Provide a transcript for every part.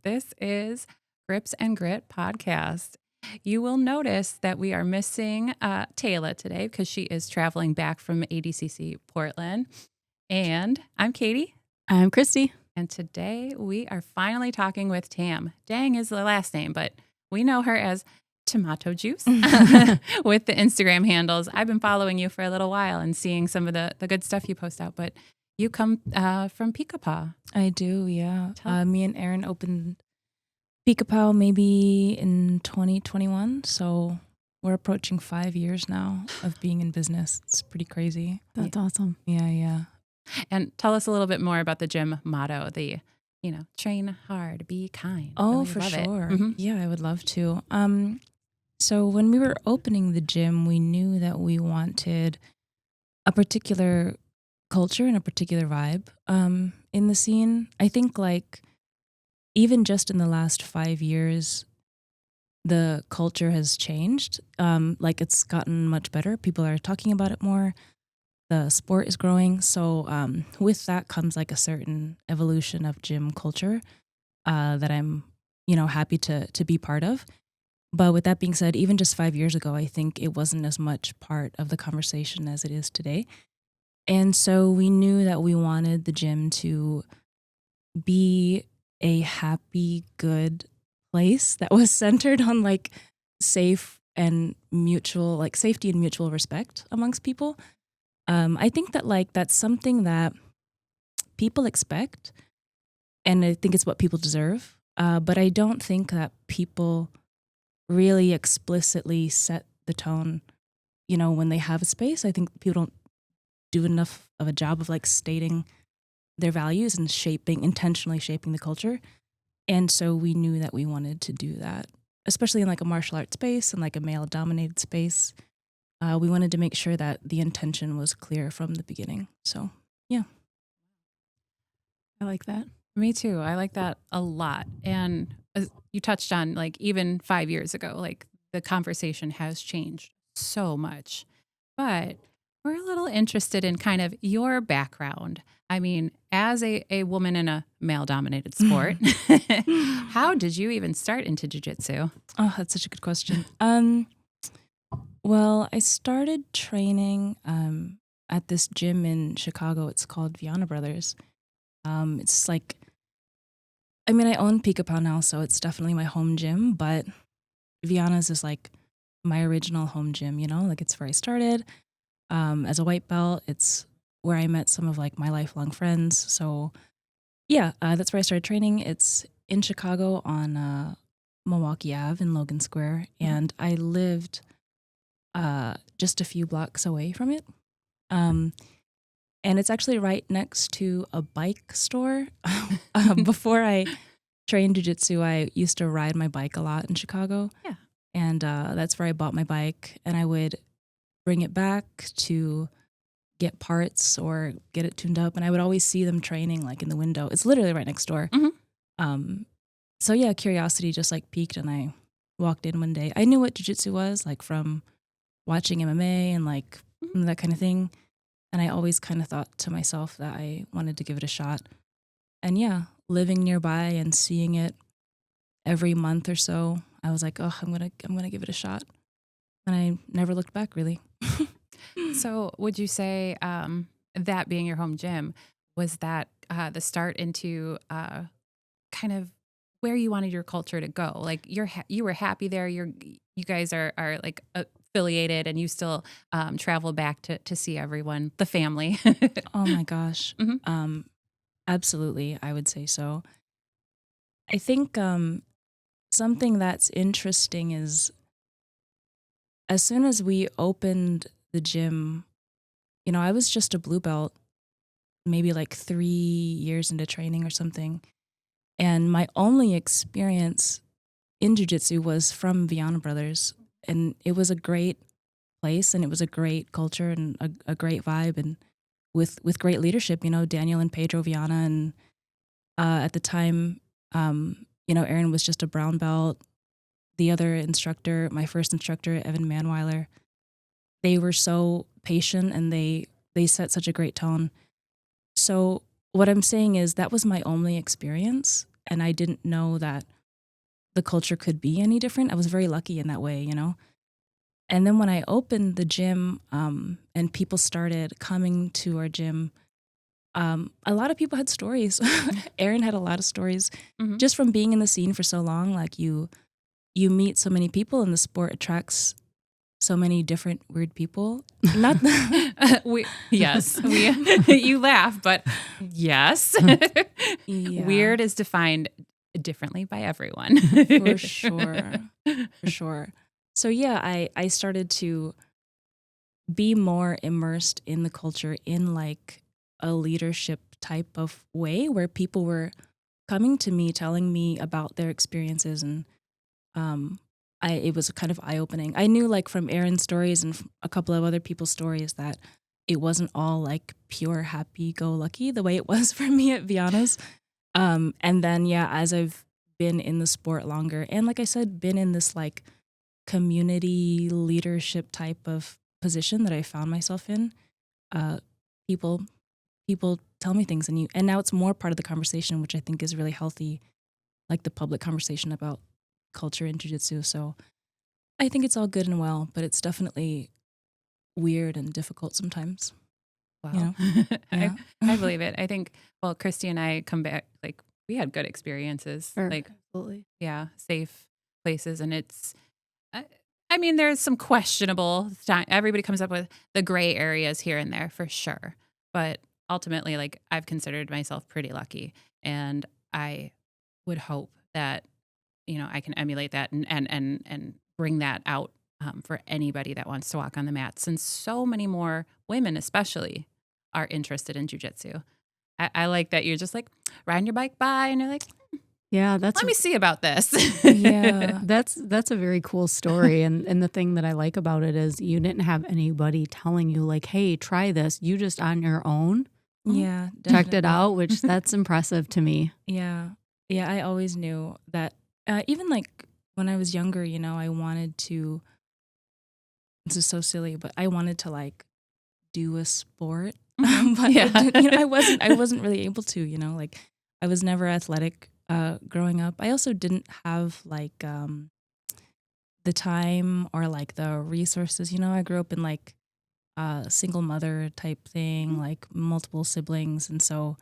This is Grips and Grit podcast. You will notice that we are missing Tayla today because she is traveling back from ADCC Portland. And I'm Katie. I'm Christy. And today we are finally talking with Tam. Dang is the last name, but we know her as Tomato Juice with the Instagram handles. I've been following you for a little while and seeing some of the good stuff you post out, but you come from Pica Pau. I do, yeah. Me and Aaron opened Pica Pau maybe in 2021, so we're approaching 5 years now of being in business. It's pretty crazy. That's awesome. Yeah. And tell us a little bit more about the gym motto, train hard, be kind. Oh, Really for love it. sure. Mm-hmm. Yeah, I would love to. So when we were opening the gym, we knew that we wanted a particular culture and a particular vibe in the scene. I think even just in the last 5 years, the culture has changed. It's gotten much better. People are talking about it more. The sport is growing. So with that comes a certain evolution of gym culture that I'm, happy to be part of. But with that being said, even just 5 years ago, I think it wasn't as much part of the conversation as it is today. And so we knew that we wanted the gym to be a happy, good place that was centered on safe and mutual, safety and mutual respect amongst people. I think that that's something that people expect, and I think it's what people deserve. But I don't think that people really explicitly set the tone, when they have a space. I think people don't do enough of a job of stating their values and intentionally shaping the culture. And so we knew that we wanted to do that, especially in a martial arts space and a male dominated space. We wanted to make sure that the intention was clear from the beginning. So, yeah. I like that. Me too. I like that a lot. And as you touched on, even 5 years ago, the conversation has changed so much. But we're a little interested in kind of your background. I mean, as a woman in a male-dominated sport, how did you even start into jiu-jitsu? Oh, that's such a good question. Well, I started training at this gym in Chicago. It's called Viana Brothers. It's I own Pica Pau now, so it's definitely my home gym, but Viana's is my original home gym, it's where I started. As a white belt, it's where I met some of my lifelong friends. So yeah, that's where I started training. It's in Chicago on Milwaukee Ave in Logan Square. And I lived just a few blocks away from it. And it's actually right next to a bike store. Before I trained jiu-jitsu, I used to ride my bike a lot in Chicago. Yeah. And that's where I bought my bike, and I would bring it back to get parts or get it tuned up. And I would always see them training in the window. It's literally right next door. Mm-hmm. So yeah, curiosity just piqued, and I walked in one day. I knew what jiu-jitsu was from watching MMA and that kind of thing. And I always kind of thought to myself that I wanted to give it a shot. And yeah, living nearby and seeing it every month or so, I was like, oh, I'm gonna give it a shot. And I never looked back, really. So would you say that being your home gym, was that the start into kind of where you wanted your culture to go? You were happy there. You guys are affiliated, and you still travel back to see everyone, the family. Oh my gosh. Mm-hmm. Absolutely, I would say so. I think something that's interesting is as soon as we opened the gym, I was just a blue belt, maybe 3 years into training or something. And my only experience in jiu-jitsu was from Viana Brothers. And it was a great place, and it was a great culture and a great vibe, and with great leadership, Daniel and Pedro Viana. And at the time, Aaron was just a brown belt. The other instructor, my first instructor, Evan Manweiler, they were so patient, and they set such a great tone. So what I'm saying is that was my only experience. and I didn't know that the culture could be any different. I was very lucky in that way, you know? And then when I opened the gym, and people started coming to our gym, a lot of people had stories. Erin had a lot of stories Mhm. just from being in the scene for so long. Like you meet so many people, and the sport attracts so many different weird people. Not we you laugh, but yes. Yeah. Weird is defined differently by everyone. For sure. For sure. So yeah, I started to be more immersed in the culture in like a leadership type of way where people were coming to me telling me about their experiences, and um it was kind of eye-opening. I knew like from Erin's stories and a couple of other people's stories that it wasn't all like pure happy-go-lucky the way it was for me at Viana's. And then yeah, as I've been in the sport longer, and like I said, been in this like community leadership type of position that I found myself in, uh, people people tell me things, and now it's more part of the conversation, which I think is really healthy, like the public conversation about culture in jiu-jitsu. So I think it's all good and well, but it's definitely weird and difficult sometimes. You Well, know? Yeah. I believe it. I think, well, Christy and I come back, like, we had good experiences, Sure. like, Absolutely. yeah, safe places. And I, I mean, there's some questionable time. Everybody comes up with the gray areas here and there for sure. But ultimately, like, I've considered myself pretty lucky. And I would hope that, I can emulate that and bring that out for anybody that wants to walk on the mat, since so many more women, especially, are interested in jujitsu. I like that you're just like riding your bike by and you're like, Yeah, let me see about this. Yeah. that's a very cool story, and the thing that I like about it is you didn't have anybody telling you like, "Hey, try this." You just on your own Yeah. checked it Definitely. out, which that's impressive to me. Yeah. Yeah, I always knew that, even like when I was younger, I wanted to, this is so silly, but I wanted to like do a sport. Mhm. But Yeah. I wasn't really able to, like I was never athletic growing up. I also didn't have like the time or like the resources. I grew up in like a single mother type thing, like multiple siblings, and so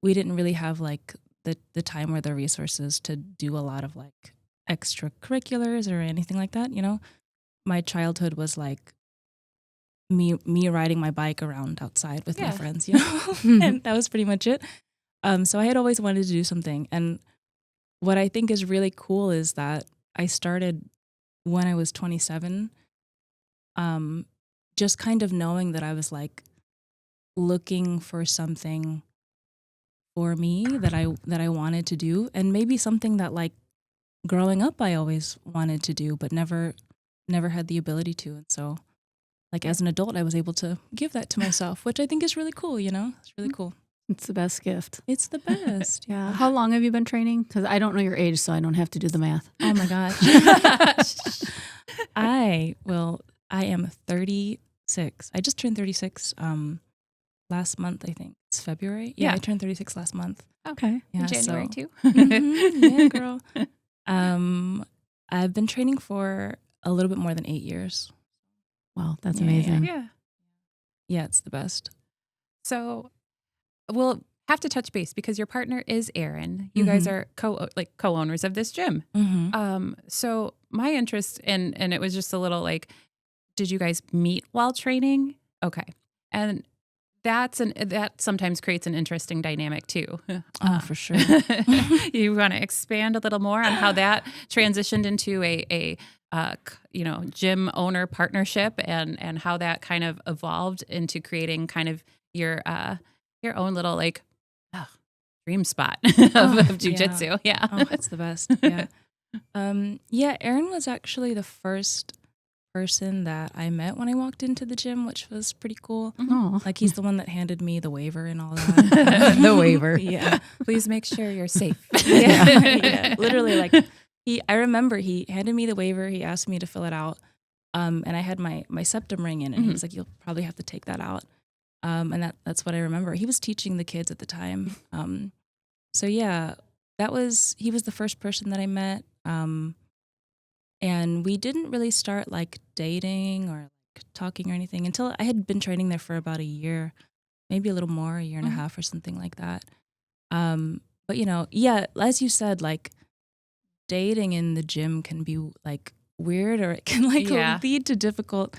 we didn't really have like the time or the resources to do a lot of like extracurriculars or anything like that. My childhood was like me riding my bike around outside with my Yeah. friends, and that was pretty much it. So I had always wanted to do something, and what I think is really cool is that I started when I was 27, just kind of knowing that I was like looking for something for me that I wanted to do, and maybe something that like growing up I always wanted to do but never had the ability to. And so like as an adult I was able to give that to myself, which I think is really cool. It's really cool. It's the best gift. It's the best. Yeah. How long have you been training? Because I don't know your age, so I don't have to do the math. Oh my gosh. I am 36. I just turned 36 last month. I think it's February. Yeah, Yeah. I turned 36 last month. Okay. Yeah, In January so- too. Yeah, girl. I've been training for a little bit more than 8 years. Wow, that's Yeah, amazing. Yeah. Yeah, it's the best. So we'll have to touch base because your partner is Erin. You guys are co-owners of this gym. Mm-hmm. So my interest and it was just a little like, did you guys meet while training? Okay. And that sometimes creates an interesting dynamic too. Oh, for sure. You want to expand a little more on how that transitioned into a gym owner partnership and how that kind of evolved into creating kind of your own little like dream spot of jujitsu. Yeah. Oh, it's the best. Yeah. Yeah, Erin was actually the first person that I met when I walked into the gym, which was pretty cool. Oh, Like he's the one that handed me the waiver and all that. the waiver. Yeah. Please make sure you're safe. Yeah. Literally like I remember he handed me the waiver, he asked me to fill it out. And I had my septum ring in, and he was like, "You'll probably have to take that out." And that's what I remember. He was teaching the kids at the time. So yeah, he was the first person that I met. And we didn't really start like dating or like talking or anything until I had been training there for about a year, maybe a little more, a year and a half or something like that. But yeah, as you said, like dating in the gym can be like weird, or it can like Yeah. lead to difficult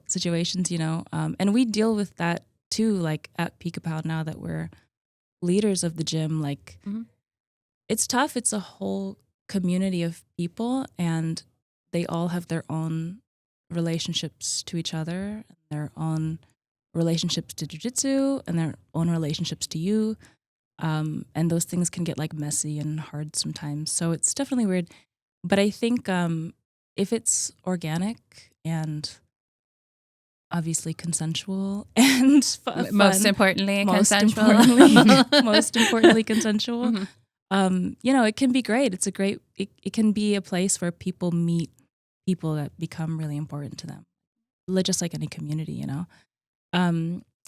situations, and we deal with that too, like at Pica Pau now that we're leaders of the gym. Like it's tough. It's a whole community of people, and they all have their own relationships to each other, their own relationships to jiu-jitsu, and their own relationships to you. And those things can get like messy and hard sometimes. So it's definitely weird. But I think if it's organic and obviously consensual and fun, Most importantly, most consensual. importantly consensual, it can be great. It can be a place where people meet people that become really important to them, just like any community,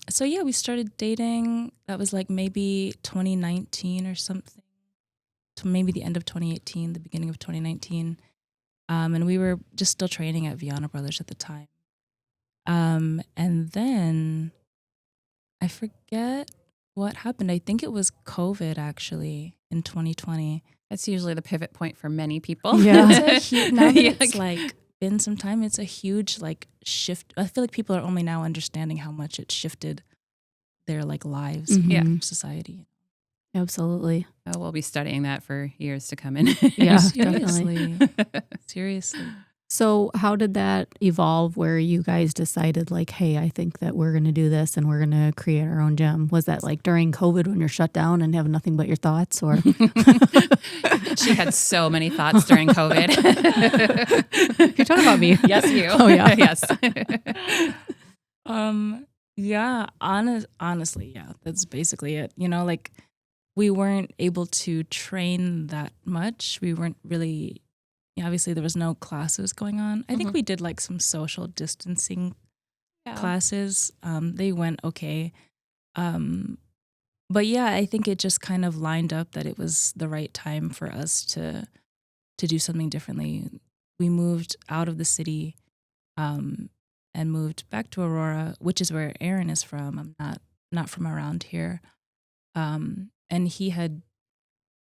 So yeah, we started dating. That was like maybe 2019 or something, to maybe the end of 2018, the beginning of 2019. And we were just still training at Viana Brothers at the time. And then I forget what happened. I think it was COVID actually in 2020. That's usually the pivot point for many people. Yeah. Now that it's like been some time, it's a huge like shift. I feel like people are only now understanding how much it shifted their like lives, Yeah. society. Absolutely. Oh, we'll be studying that for years to come. Yeah, Seriously. definitely. Seriously. So how did that evolve where you guys decided like, hey, I think that we're going to do this and we're going to create our own gym? Was that like during COVID when you're shut down and have nothing but your thoughts, or? She had so many thoughts during COVID. You're talking about me. Yes, you. Oh, yeah. Yes. Yeah, honestly, yeah, that's basically it. Like we weren't able to train that much. We weren't really, obviously there was no classes going on. I think we did like some social distancing classes. They went okay. But yeah, I think it just kind of lined up that it was the right time for us to do something differently. We moved out of the city and moved back to Aurora, which is where Aaron is from. I'm not from around here. And he had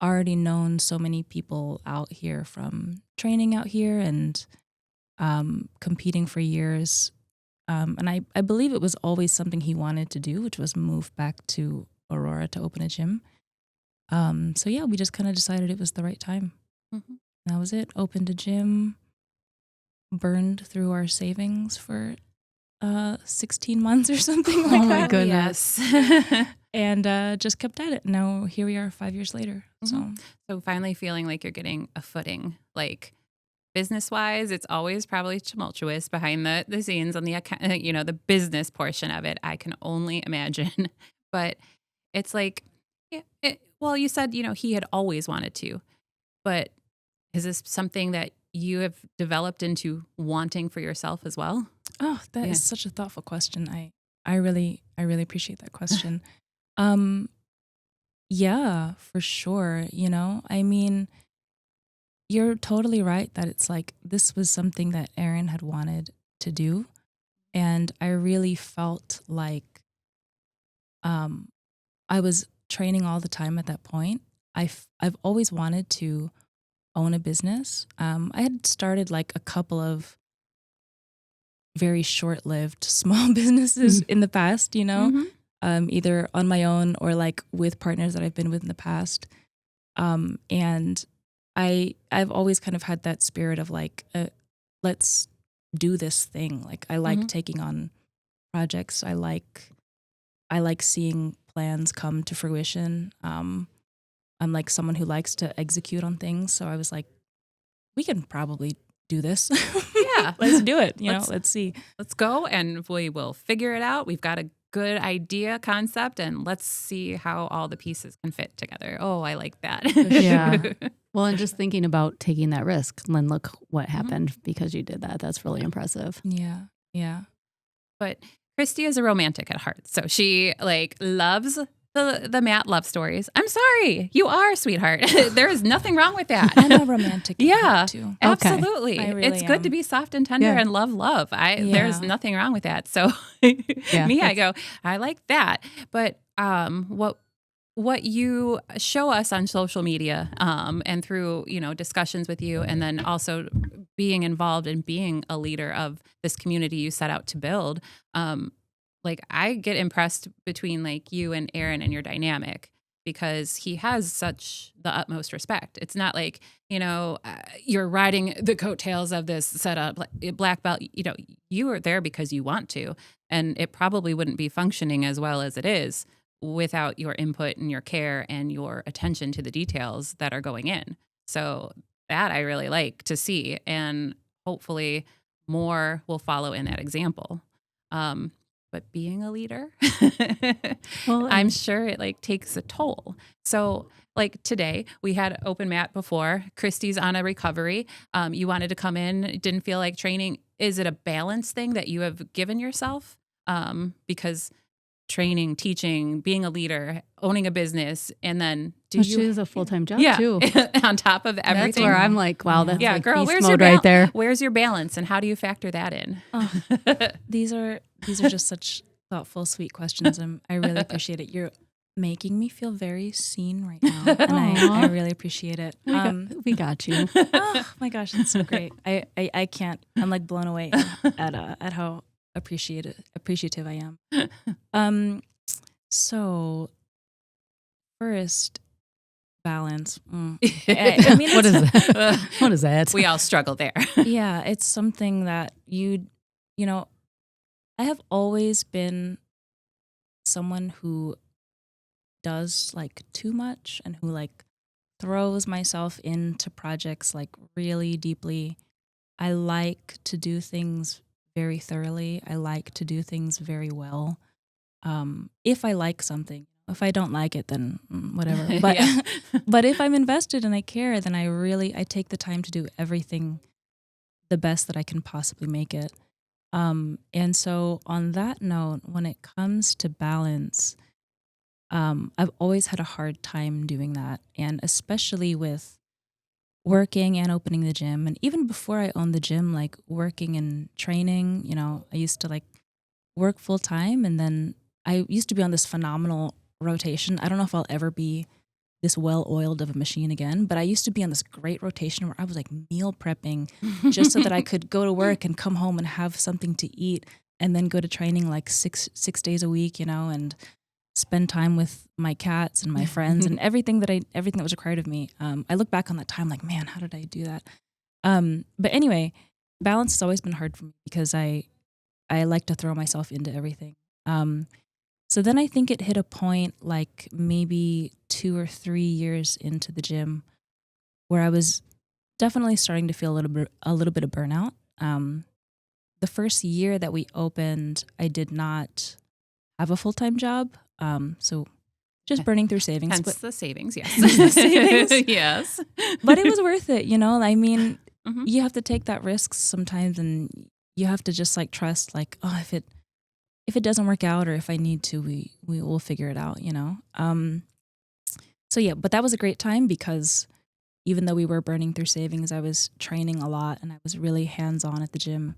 already known so many people out here from training out here and competing for years. And I believe it was always something he wanted to do, which was move back to Aurora to open a gym. So yeah, we just kind of decided it was the right time. That was it. Opened a gym, burned through our savings for 16 months or something like that. Oh my goodness. Yes. And just kept at it. Now here we are 5 years later. So finally feeling like you're getting a footing, like business-wise, it's always probably tumultuous behind the scenes on the account, the business portion of it. I can only imagine, but it's like, well, you said, he had always wanted to, but is this something that you have developed into wanting for yourself as well? Oh, that is such a thoughtful question. I really appreciate that question. Yeah, for sure. I mean, you're totally right that it's like this was something that Aaron had wanted to do. And I really felt like I was training all the time at that point. I've always wanted to own a business. I had started like a couple of very short-lived small businesses in the past, either on my own or like with partners that I've been with in the past. And I've always kind of had that spirit of like, let's do this thing. Like I like taking on projects. I like seeing plans come to fruition. I'm like someone who likes to execute on things. So I was like, we can probably do this. Yeah. Let's do it. Let's see. Let's go and we will figure it out. We've got a good idea concept and let's see how all the pieces can fit together. Oh, I like that. Yeah. Well, and just thinking about taking that risk, then look what happened because you did that. That's really impressive. Yeah. Yeah. But Christy is a romantic at heart. So she like loves the mat love stories. I'm sorry. You are a sweetheart. There is nothing wrong with that. I'm a romantic Yeah, too. absolutely. I really It's good to am. be soft and tender Yeah. and love. There's Yeah. nothing wrong with that. So Yeah. I go, I like that. But what you show us on social media and through, discussions with you, and then also being involved and being a leader of this community you set out to build, like I get impressed between like you and Aaron and your dynamic, because he has such the utmost respect. It's not like, you're riding the coattails of this setup, like black belt, you are there because you want to, and it probably wouldn't be functioning as well as it is without your input and your care and your attention to the details that are going in. So that I really like to see, and hopefully more will follow in that example. But being a leader, Well, I'm sure it like takes a toll. So like today we had open mat before. Christy's on a recovery. You wanted to come in, didn't feel like training. Is it a balance thing that you have given yourself? Because training, teaching, being a leader, owning a business, and then Which is a full-time job too. on top of That's everything. where I'm like, wow, that's Yeah, like girl, beast where's mode your right there. Where's your balance, and how do you factor that in? Oh, these are just such thoughtful, sweet questions. I really appreciate it. You're making me feel very seen right now, and I Aw. really appreciate it. We got you. Oh my gosh, it's so great. I can't. I'm like blown away at how appreciative I am. So first, balance. I mean, What is it's- that? What is that? We all struggle there. yeah, it's something that you know, I have always been someone who does like too much and who like throws myself into projects like really deeply. I like to do things very thoroughly. I like to do things very well. If I like something, if I don't like it, then whatever. But Yeah. but if I'm invested and I care, then I take the time to do everything the best that I can possibly make it. And so on that note, when it comes to balance, I've always had a hard time doing that. And especially with working and opening the gym. And even before I owned the gym, like working and training, I used to like work full time. And then I used to be on this phenomenal rotation. I don't know if I'll ever be this well oiled of a machine again, but I used to be on this great rotation where I was like meal prepping just so that I could go to work and come home and have something to eat, and then go to training like six days a week, and spend time with my cats and my friends and everything that was required of me. I look back on that time like, man, how did I do that? But anyway, balance has always been hard for me because I like to throw myself into everything. So then I think it hit a point like maybe 2 or 3 years into the gym where I was definitely starting to feel a little bit of burnout. The first year that we opened, I did not have a full-time job. So just burning through savings. Hence But, the savings, yes. The savings. Yes. but it was worth it, I mean, Mhm. you have to take that risk sometimes, and you have to just like trust like, oh, if it doesn't work out or if I need to, we will figure it out, So yeah, but that was a great time because even though we were burning through savings, I was training a lot and I was really hands-on at the gym.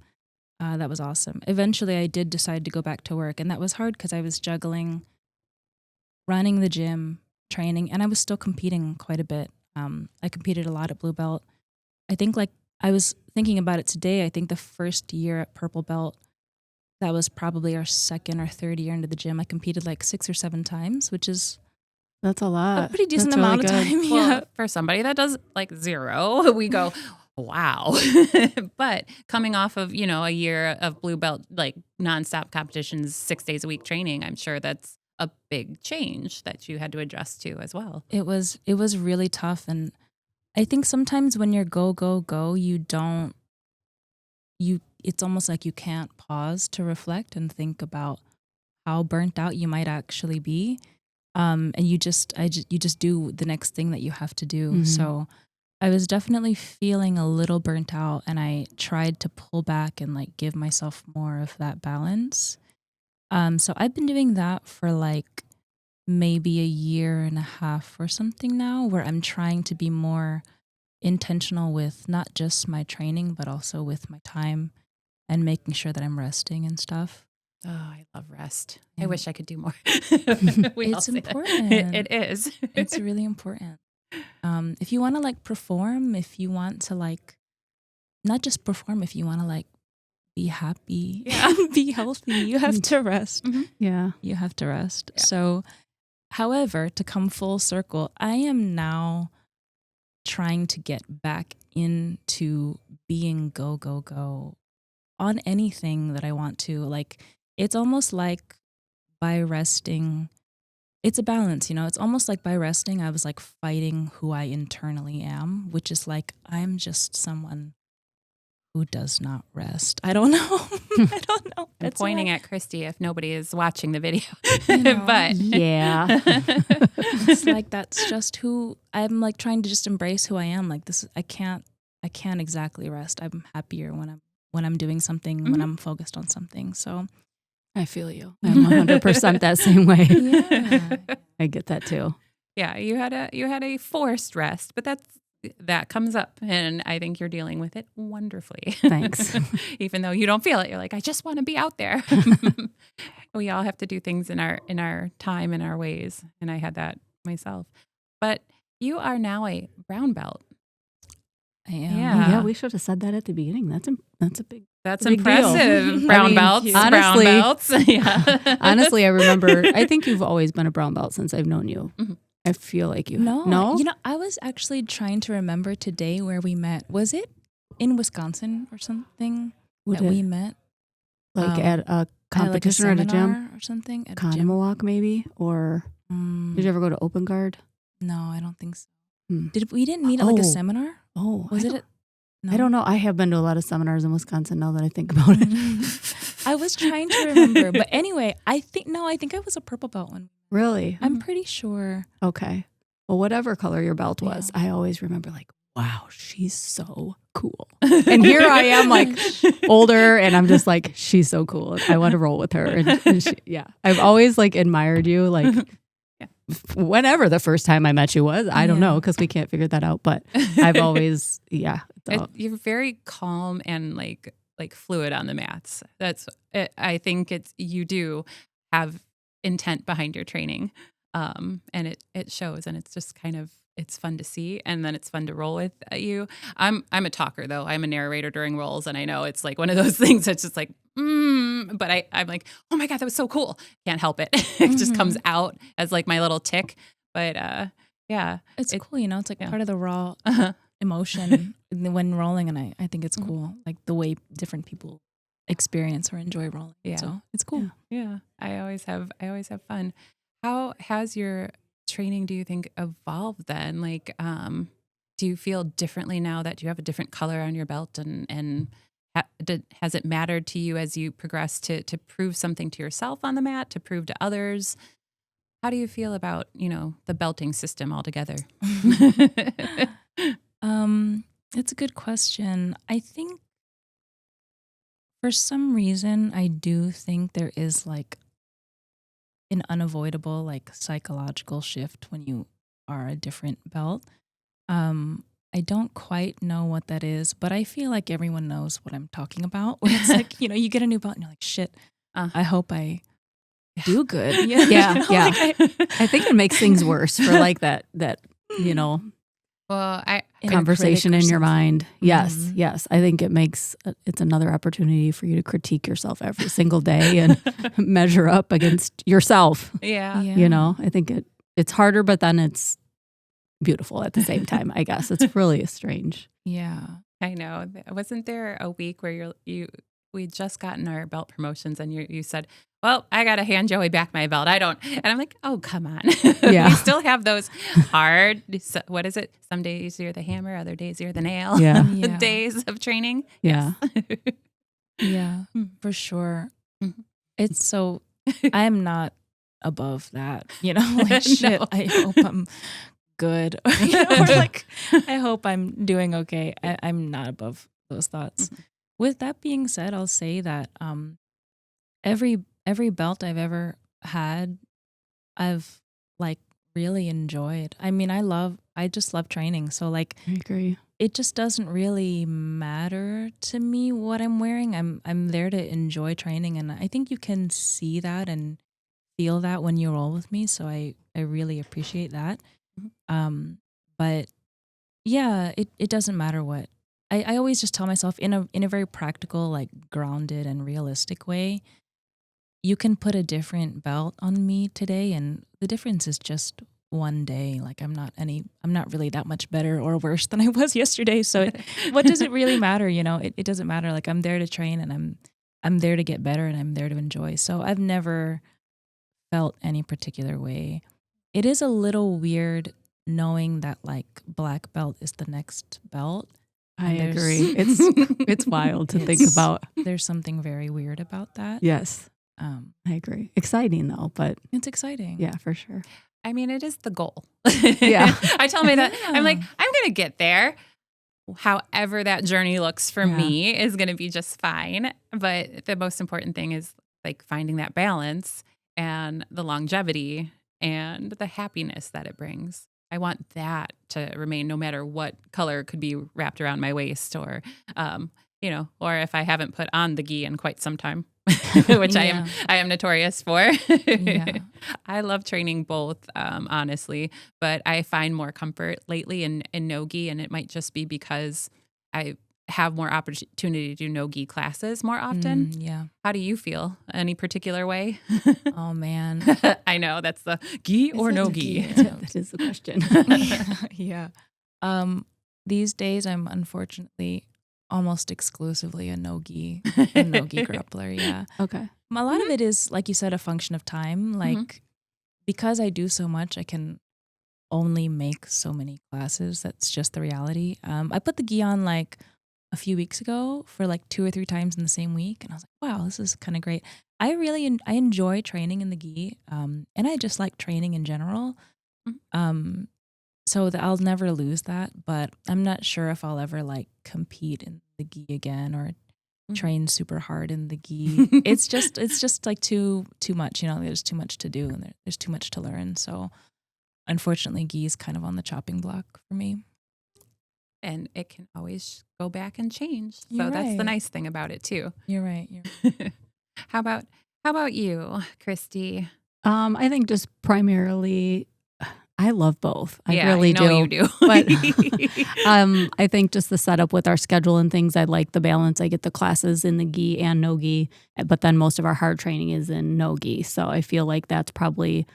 That was awesome. Eventually, I did decide to go back to work, and that was hard because I was juggling running the gym, training, and I was still competing quite a bit. I competed a lot at Blue Belt. I think like I was thinking about it today. I think the first year at Purple Belt, that was probably our second or third year into the gym. I competed like 6 or 7 times, which is That's a lot. a pretty decent That's really amount of good. time. Well, Yeah. for somebody that does like 0, we go, wow. But coming off of, a year of blue belt, like nonstop competitions, 6 days a week training, I'm sure that's a big change that you had to adjust to as well. It was really tough, and I think sometimes when you're go it's almost like you can't pause to reflect and think about how burnt out you might actually be. And you just do the next thing that you have to do. Mhm. So I was definitely feeling a little burnt out, and I tried to pull back and like give myself more of that balance. So I've been doing that for like maybe a year and a half or something now, where I'm trying to be more intentional with not just my training, but also with my time and making sure that I'm resting and stuff. Oh, I love rest. I And wish I could do more. We all it's say that. important. It is. It's really important. If you want to like perform, if you want to like not just perform, if you want to like be happy, Yeah. be healthy, you have to rest. Yeah. You have to rest. Yeah. So, however, to come full circle, I am now trying to get back into being go, go, go on anything that I want to. Like, it's almost like by resting, it's a balance, you know? It's almost like by resting, I was like fighting who I internally am, which is like, I'm just someone who does not rest. I don't know. I don't know. I'm pointing at Christy if nobody is watching the video. know. But Yeah. It's like that's just who I'm like trying to just embrace who I am. Like this I can't exactly rest. I'm happier when I'm doing something, when I'm focused on something. So I feel you. I'm 100% that same way. yeah. I get that too. yeah, you had a forced rest, but that comes up, and I think you're dealing with it wonderfully. Thanks. Even though you don't feel it, you're like, I just want to be out there. We all have to do things in our time and our ways, and I had that myself. But you are now a brown belt. I am. Yeah. Yeah, we should have said that at the beginning. That's a big. That's Big deal. impressive. Brown I mean, belts, honestly- brown belts. Yeah. Honestly, I remember. I think you've always been a brown belt since I've known you. Mhm. I feel like you. No. You know, I was actually trying to remember today where we met. Was it in Wisconsin or something Would that it- we met? like at a competition at or like at a gym, seminar or something at a gym? Connemawalk maybe, or did you ever go to Open Guard? No, I don't think so. Hmm. We didn't meet at like a Oh. seminar? Oh, Was I it? don't- No? I don't know. I have been to a lot of seminars in Wisconsin now that I think about it. I was trying to remember, but anyway, I think I was a purple belt one. Really? I'm pretty sure. Okay. Well, whatever color your belt was, I always remember like, wow, she's so cool. And here I am like older and I'm just like, she's so cool. I want to roll with her. And she, yeah, I've always like admired you. Like Yeah. whenever the first time I met you was, I don't Yeah. know, because we can't figure that out. But I've always, yeah. You're very calm and like fluid on the mats. That's it. I think you do have intent behind your training, and it shows, and it's just kind of it's fun to see, and then it's fun to roll with you. I'm a talker though. I'm a narrator during rolls, and I know it's like one of those things that's just like, but I'm like, oh my God, that was so cool. Can't help it. It just comes out as like my little tick. But yeah, It's cool, you know. It's like yeah. part of the raw uh emotion when rolling, and I think it's cool, like the way different people experience or enjoy rolling. Yeah. So it's cool. yeah. I always have fun. How has your training, do you think, evolved then? Like, do you feel differently now that you have a different color on your belt, and has it mattered to you as you progress to prove something to yourself on the mat, to prove to others? How do you feel about, the belting system altogether? It's a good question. I think for some reason, I do think there is like an unavoidable like psychological shift when you are a different belt. I don't quite know what that is, but I feel like everyone knows what I'm talking about. When it's like, you get a new belt and you're like, shit, I hope I do good. Yeah. You know, Yeah. like I think it makes things worse for like that, Well, inner conversation critic in or your something. mind. Yes. Mhm. Yes. I think it's another opportunity for you to critique yourself every single day and measure up against yourself. yeah. I think it's harder, but then it's beautiful at the same time, I guess. It's really strange. Yeah. I know. Wasn't there a week where we'd just gotten our belt promotions, and you said, well, I got to hand Joey back my belt. I don't. And I'm like, oh, come on. Yeah. We still have those hard, what is it? Some days you're the hammer, other days you're the nail. Yeah. Yeah. Days of training. Yeah. Yeah, for sure. Mhm. It's so, I'm not above that, like shit, No. I hope I'm good. Or like, I hope I'm doing okay. I'm not above those thoughts. Mhm. With that being said, I'll say that every belt I've ever had, I've like really enjoyed. I mean, I just love training. So like I agree. it just doesn't really matter to me what I'm wearing. I'm there to enjoy training, and I think you can see that and feel that when you roll with me. So I really appreciate that. Mhm. But yeah, it doesn't matter what. I always just tell myself in a very practical, like grounded and realistic way, you can put a different belt on me today, and the difference is just one day. Like I'm not really that much better or worse than I was yesterday. So what does it really matter? You know, it doesn't matter. Like I'm there to train, and I'm there to get better, and I'm there to enjoy. So I've never felt any particular way. It is a little weird knowing that like black belt is the next belt. I And there's- agree. It's wild to think It's- about. There's something very weird about that. Yes, I agree. Exciting though, but It's exciting. yeah, for sure. I mean, it is the goal. Yeah. I tell me that. I'm like, Yeah. I'm going to get there. However that journey looks for Yeah. me is going to be just fine. But the most important thing is like finding that balance and the longevity and the happiness that it brings. I want that to remain no matter what color could be wrapped around my waist or, or if I haven't put on the gi in quite some time, which Yeah. I am notorious for. Yeah. I love training both, honestly, but I find more comfort lately in no gi, and it might just be because I have more opportunity to do no gi classes more often. Yeah. How do you feel? Any particular way? Oh man. I know that's the gi or Is it no the gi. gi? That is the question. Yeah. These days I'm unfortunately almost exclusively a no-gi grappler. Yeah. Okay. A lot of it is, like you said, a function of time. Like because I do so much, I can only make so many classes. That's just the reality. I put the gi on like a few weeks ago for like 2 or 3 times in the same week, and I was like, wow, this is kind of great. I enjoy training in the gi, and I just like training in general. So I'll never lose that, but I'm not sure if I'll ever like compete in the gi again or train super hard in the gi. It's just like too much, you know, there's too much to do and there's too much to learn. So unfortunately gi is kind of on the chopping block for me. And it can always go back and change. So You're that's the right. nice thing about it too. You're right. How about you, Christy? I think just primarily, I love both. I Yeah, really I know do. you do. But I think just the setup with our schedule and things, I like the balance. I get the classes in the gi and no gi, but then most of our hard training is in no gi. So I feel like that's probably,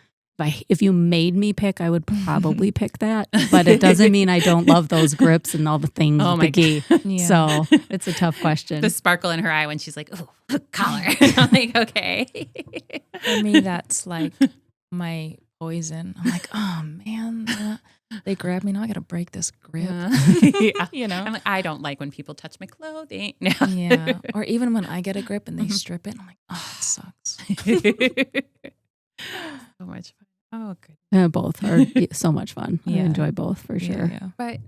if you made me pick, I would probably pick that. But it doesn't mean I don't love those grips and all the things Oh with my the gi. Yeah. So it's a tough question. The sparkle in her eye when she's like, "Oh, collar." I'm like, okay. For me, that's like my poison. I'm like, oh man, they grab me now. I got to break this grip. Yeah. You know? I'm like, I don't like when people touch my clothing. No. Yeah. Or even when I get a grip and they strip it, I'm like, oh, that sucks. So much fun. Oh, good. Both are so much fun. I Yeah. enjoy both for sure. Yeah. But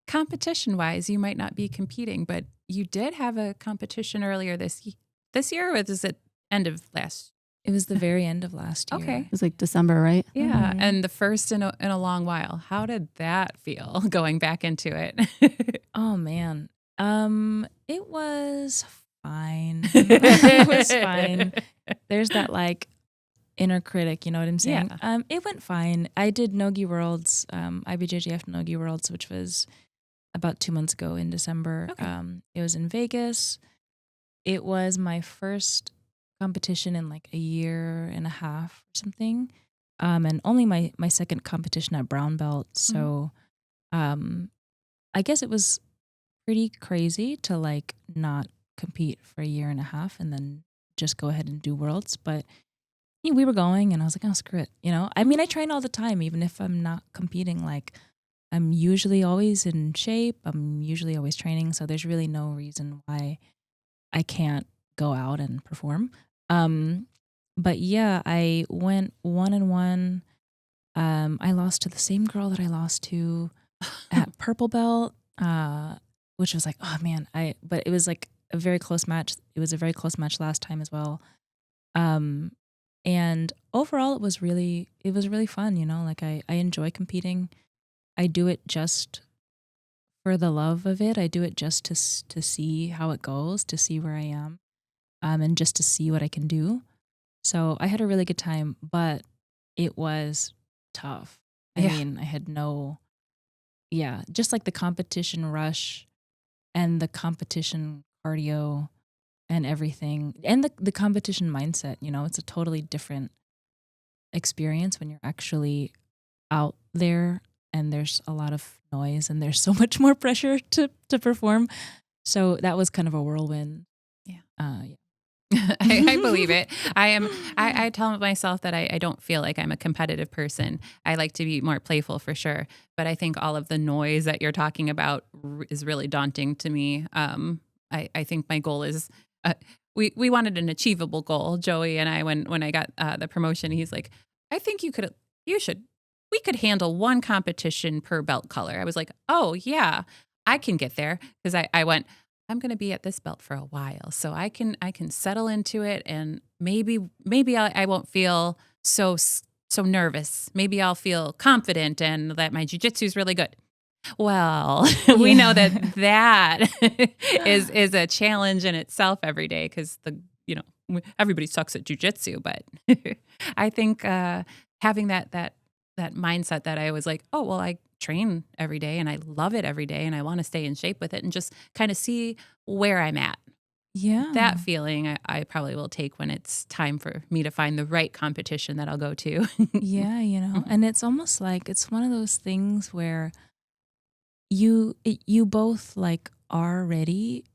competition-wise, you might not be competing, but you did have a competition earlier this year, or is it end of last? It was the very end of last year. Okay. It was like December, right? Yeah, Mhm. and the first in a long while. How did that feel going back into it? Oh man. It was fine. It was fine. There's that like inner critic, you know what I'm saying? Yeah. It went fine. I did Nogi Worlds, IBJJF Nogi Worlds, which was about 2 months ago in December. Okay. It was in Vegas. It was my first competition in like a year and a half or something. And only my second competition at brown belt. So I guess it was pretty crazy to like not compete for a year and a half and then just go ahead and do worlds. But you know, we were going and I was like, oh, screw it. You know, I mean, I train all the time, even if I'm not competing. Like I'm usually always in shape. I'm usually always training. So there's really no reason why I can't go out and perform. But yeah, I went 1-1. I lost to the same girl that I lost to at purple belt, which was like, oh man, but it was like a very close match. It was a very close match last time as well. And overall, it was really fun. You know, like I enjoy competing. I do it just for the love of it. I do it just to see how it goes, to see where I am, and just to see what I can do. So I had a really good time, but it was tough. I mean, I had just like the competition rush and the competition cardio and everything, and the competition mindset. You know, it's a totally different experience when you're actually out there and there's a lot of noise and there's so much more pressure to perform. So that was kind of a whirlwind. Yeah. I believe it. I tell myself that I don't feel like I'm a competitive person. I like to be more playful for sure. But I think all of the noise that you're talking about is really daunting to me. I think my goal is, we wanted an achievable goal, Joey and I, when I got the promotion. He's like, I think we could handle one competition per belt color. I was like, oh yeah, I can get there. Because I went, I'm going to be at this belt for a while, so I can settle into it, and maybe I won't feel so nervous. Maybe I'll feel confident and that my jiu-jitsu is really good. Well, we know that is a challenge in itself every day, because everybody sucks at jiu-jitsu. But I think having that mindset that I was like, oh, well, I train every day and I love it every day and I want to stay in shape with it and just kind of see where I'm at. Yeah. That feeling I probably will take when it's time for me to find the right competition that I'll go to. Yeah, you know, and it's almost like it's one of those things where you both like are ready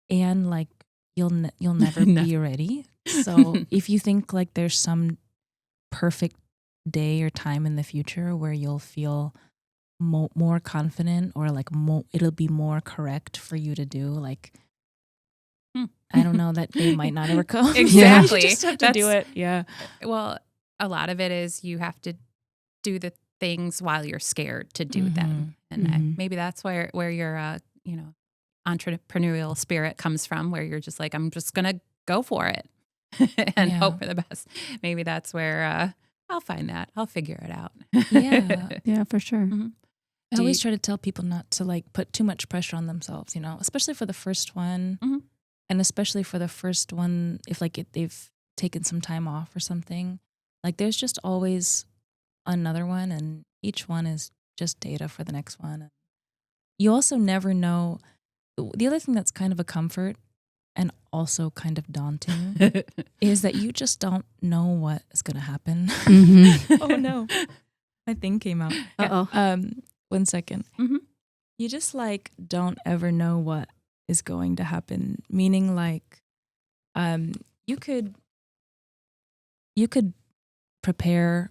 and like you'll never be ready. So if you think like there's some perfect day or time in the future where you'll feel more confident, or like it'll be more correct for you to do, like I don't know, that day might not ever come. Exactly. You just have to do it. Yeah. Well, a lot of it is you have to do the things while you're scared to do them, and maybe that's where your entrepreneurial spirit comes from, where you're just like, I'm just gonna go for it and hope for the best. Maybe that's where I'll find that. I'll figure it out. Yeah, for sure. I always try to tell people not to like put too much pressure on themselves, you know, especially for the first one, and especially for the first one if like they've taken some time off or something. Like there's just always another one, and each one is just data for the next one. You also never know. The other thing that's kind of a comfort and also kind of daunting is that you just don't know what is going to happen. Oh no, my thing came out. Uh-oh. 1 second. You just like don't ever know what is going to happen. Meaning like, you could prepare.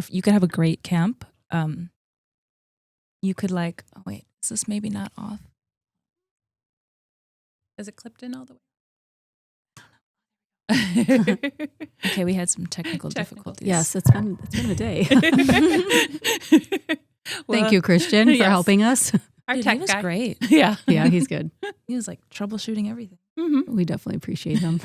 You could have a great camp. You could like, oh wait, is this maybe not off? Is it clipped in all the way? Okay, we had some technical difficulties. Yes, it's been a day. Thank you, Christian, for helping us. Our Dude, tech he was guy. great. Yeah, he's good. He was like troubleshooting everything. We definitely appreciate him.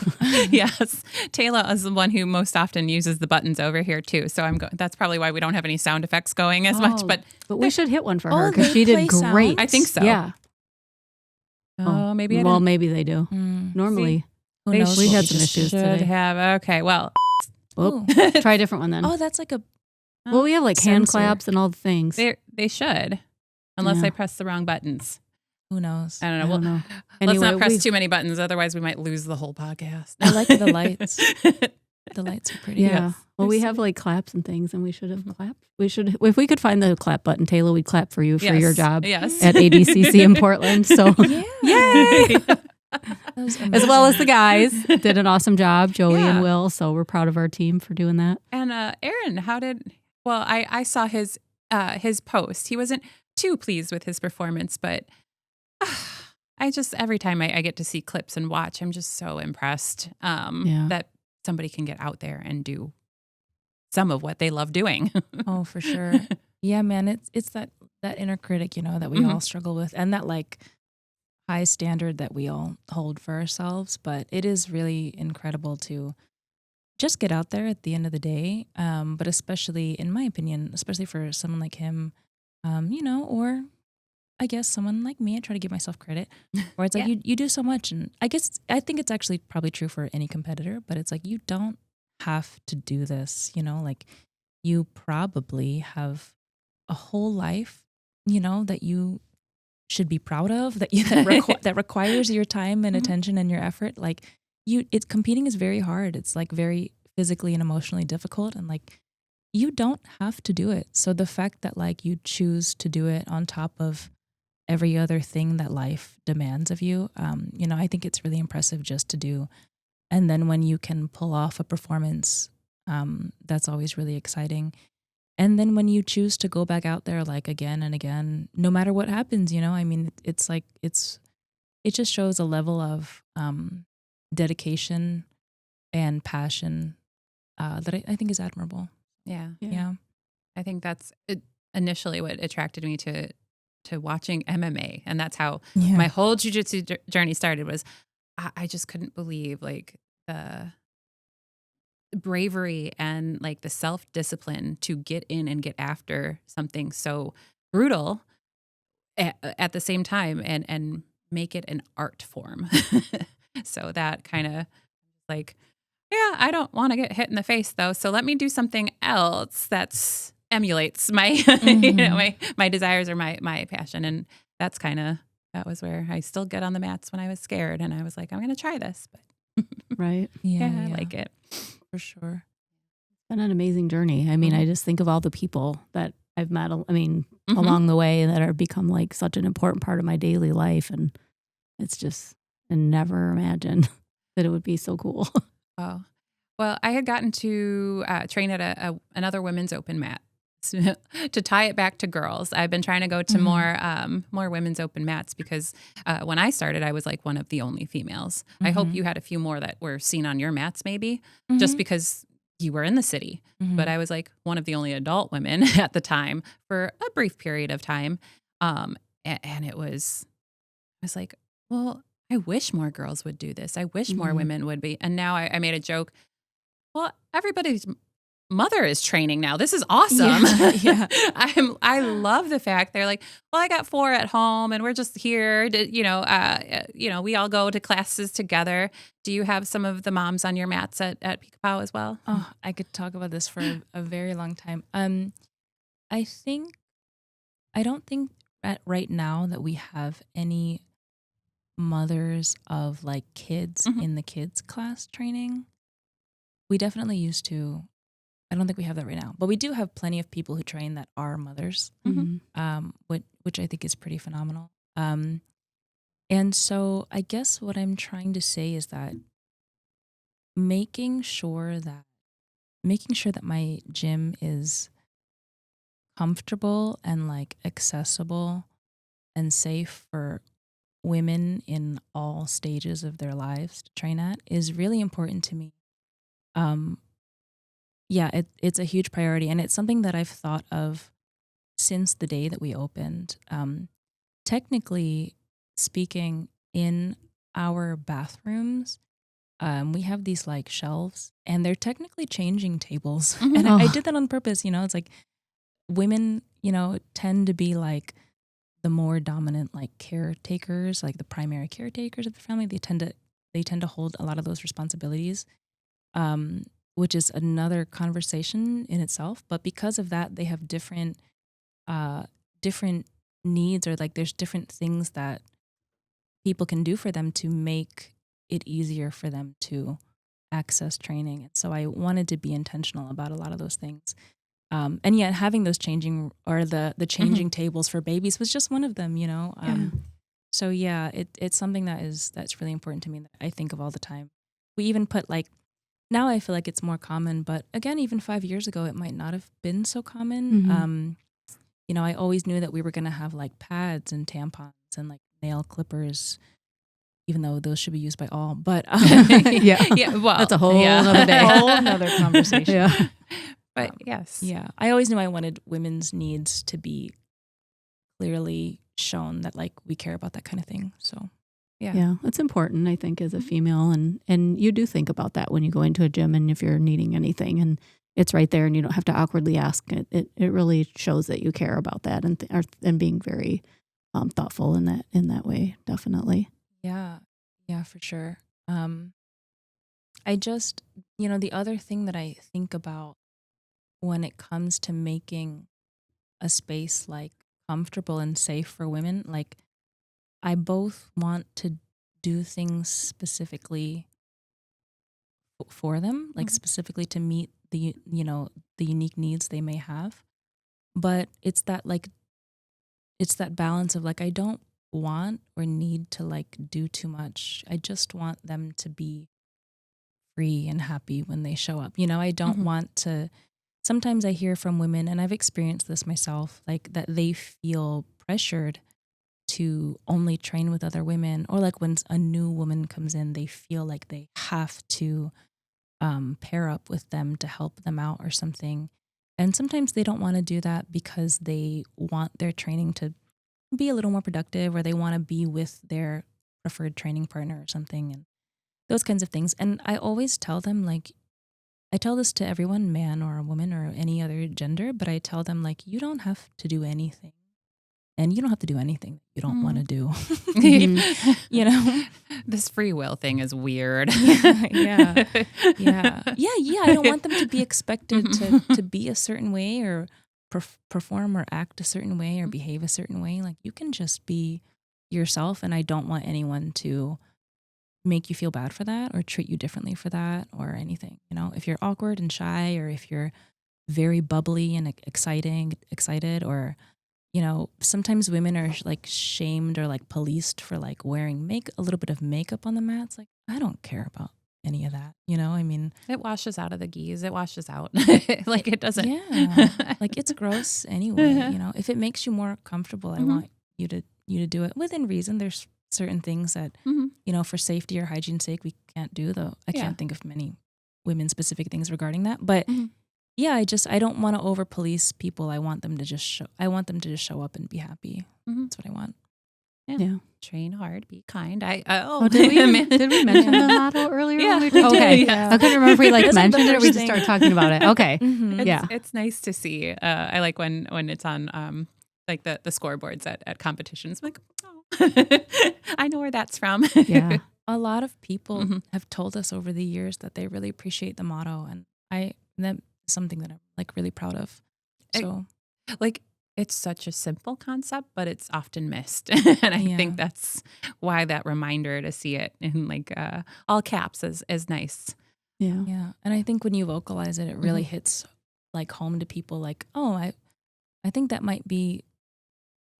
Yes, Tayla is the one who most often uses the buttons over here too. So that's probably why we don't have any sound effects going as much. But we should hit one for her because she did great. I think so. Yeah. Oh, maybe. Maybe they do. Normally, who knows? We what had some issues should today. have. Okay, well, try a different one then. Oh, that's like a. Well, we have like hand sensor. claps and all the things. They should, unless I press the wrong buttons. Who knows? I don't know. know. Let's not press too many buttons, otherwise we might lose the whole podcast. I like the lights. The lights are pretty. Yeah. Yes. Well, we have like claps and things, and we should have clapped. If we could find the clap button, Tayla, we'd clap for you for your job at ADCC in Portland. So, Yay! As well as the guys did an awesome job, Joey and Will. So we're proud of our team for doing that. And Aaron, I saw his post. He wasn't too pleased with his performance, but every time I get to see clips and watch, I'm just so impressed that somebody can get out there and do some of what they love doing. Oh, for sure. Yeah, man, it's that inner critic, you know, that we all struggle with, and that like high standard that we all hold for ourselves. But it is really incredible to just get out there at the end of the day. But especially, in my opinion, especially for someone like him, or I guess someone like me, I try to give myself credit, where it's like Yeah. you do so much. And I think it's actually probably true for any competitor, but it's like you don't have to do this, like you probably have a whole life, that you should be proud of, that requires your time and attention and your effort. Like competing is very hard. It's like very physically and emotionally difficult, and like you don't have to do it. So the fact that like you choose to do it on top of every other thing that life demands of you, I think it's really impressive just to do. And then when you can pull off a performance, that's always really exciting. And then when you choose to go back out there like again and again, no matter what happens, I mean, it's like it just shows a level of dedication and passion that I think is admirable. Yeah. Yeah. I think that's initially what attracted me to watching MMA. And that's how my whole jiu-jitsu journey started. Was I just couldn't believe like the bravery and like the self-discipline to get in and get after something so brutal at the same time and make it an art form. So that kind of like, yeah, I don't want to get hit in the face though. So let me do something else that's emulates my, my desires or my passion. And that was where I still get on the mats when I was scared. And I was like, I'm going to try this, but Right. yeah, I like it. For sure. It's been an amazing journey. I mean, I just think of all the people that I've met, along the way that are become like such an important part of my daily life. And it's just, I never imagined that it would be so cool. Oh, well, I had gotten to train at another women's open mat. To tie it back to girls, I've been trying to go to more women's open mats because when I started, I was like one of the only females. I hope you had a few more that were seen on your mats, maybe just because you were in the city. But I was like one of the only adult women at the time for a brief period of time, and I was like, well, I wish more girls would do this. I wish more women would be. And now I made a joke. Well, everybody's mother is training now. This is awesome. Yeah. I love the fact they're like, well, I got 4 at home and we're just here to, we all go to classes together. Do you have some of the moms on your mats at Pica Pau as well? Oh, I could talk about this for a very long time. I don't think right now that we have any mothers of like kids in the kids class training. We definitely used to. I don't think we have that right now, but we do have plenty of people who train that are mothers, which I think is pretty phenomenal. And so I guess what I'm trying to say is that making sure that my gym is comfortable and like accessible and safe for women in all stages of their lives to train at is really important to me. It's a huge priority, and it's something that I've thought of since the day that we opened. Technically speaking, in our bathrooms, we have these like shelves, and they're technically changing tables. And I did that on purpose. It's like women, tend to be like the more dominant like caretakers, like the primary caretakers of the family. They tend to hold a lot of those responsibilities. Which is another conversation in itself. But because of that, they have different needs, or like there's different things that people can do for them to make it easier for them to access training. And so I wanted to be intentional about a lot of those things. And yet having those changing or the changing tables for babies was just one of them, So yeah, it's something that's really important to me that I think of all the time. We even put like, now I feel like it's more common, but again, even 5 years ago, it might not have been so common. I always knew that we were going to have like pads and tampons and like nail clippers, even though those should be used by all. But well, that's a whole other day, whole other conversation. Yeah, but yes, I always knew I wanted women's needs to be clearly shown, that like we care about that kind of thing. So Yeah, it's important, I think, as a female, and you do think about that when you go into a gym, and if you're needing anything, and it's right there, and you don't have to awkwardly ask. It really shows that you care about that, and being very thoughtful in that way, definitely. Yeah. Yeah, for sure. I just, the other thing that I think about when it comes to making a space like comfortable and safe for women, like I both want to do things specifically for them, like specifically to meet the unique needs they may have. But it's that balance of like I don't want or need to like do too much. I just want them to be free and happy when they show up. I don't want to. Sometimes I hear from women, and I've experienced this myself, like that they feel pressured to only train with other women, or like when a new woman comes in, they feel like they have to pair up with them to help them out or something. And sometimes they don't want to do that because they want their training to be a little more productive, or they want to be with their preferred training partner or something, and those kinds of things. And I always tell them, like, I tell this to everyone, man or a woman or any other gender, but I tell them, like, you don't have to do anything. And you don't have to do anything you don't want to do. This free will thing is weird. Yeah. I don't want them to be expected to be a certain way, or perform or act a certain way, or behave a certain way. Like, you can just be yourself, and I don't want anyone to make you feel bad for that or treat you differently for that or anything. If you're awkward and shy, or if you're very bubbly and excited, or sometimes women are like shamed or like policed for like wearing a little bit of makeup on the mats. Like, I don't care about any of that. I mean, it washes out of the geese. It washes out. Like, it doesn't. Yeah. Like, it's gross anyway. If it makes you more comfortable, I want you to do it within reason. There's certain things that, for safety or hygiene's sake, we can't do, though. I can't think of many women specific things regarding that. But yeah, I don't want to over police people. I want them to just show up and be happy. That's what I want. Yeah. Train hard, be kind. Did we mention the motto earlier? Yeah. Okay. Yeah. I couldn't remember if we like That's mentioned the it or we first just thing. started talking about it. Okay. It's nice to see. I like when it's on like the scoreboards at competitions. I'm like, oh, I know where that's from. Yeah. A lot of people have told us over the years that they really appreciate the motto, and that's something that I'm like really proud of. So, it's such a simple concept, but it's often missed, and I think that's why that reminder to see it in like all caps is nice. Yeah, and I think when you vocalize it, it really hits like home to people. Like, oh, I think that might be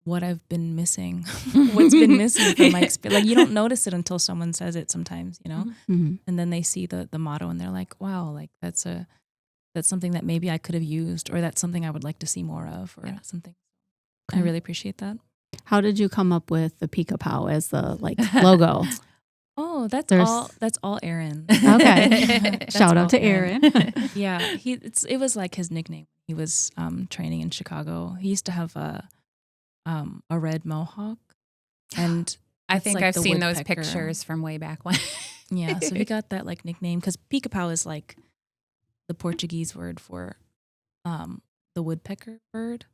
what I've been missing. What's been missing from my experience. Like, you don't notice it until someone says it sometimes, and then they see the motto and they're like, wow, like that's something that maybe I could have used, or that's something I would like to see more of, or something. I really appreciate that. How did you come up with the Pica Pau as the like logo? Oh, that's all Aaron. Okay. Shout out to Aaron. Yeah, it was like his nickname. He was training in Chicago. He used to have a red mohawk, and I think like I've the seen those woodpecker. pictures from way back when. Yeah, so he got that like nickname because Pica Pau is like the Portuguese word for the woodpecker bird.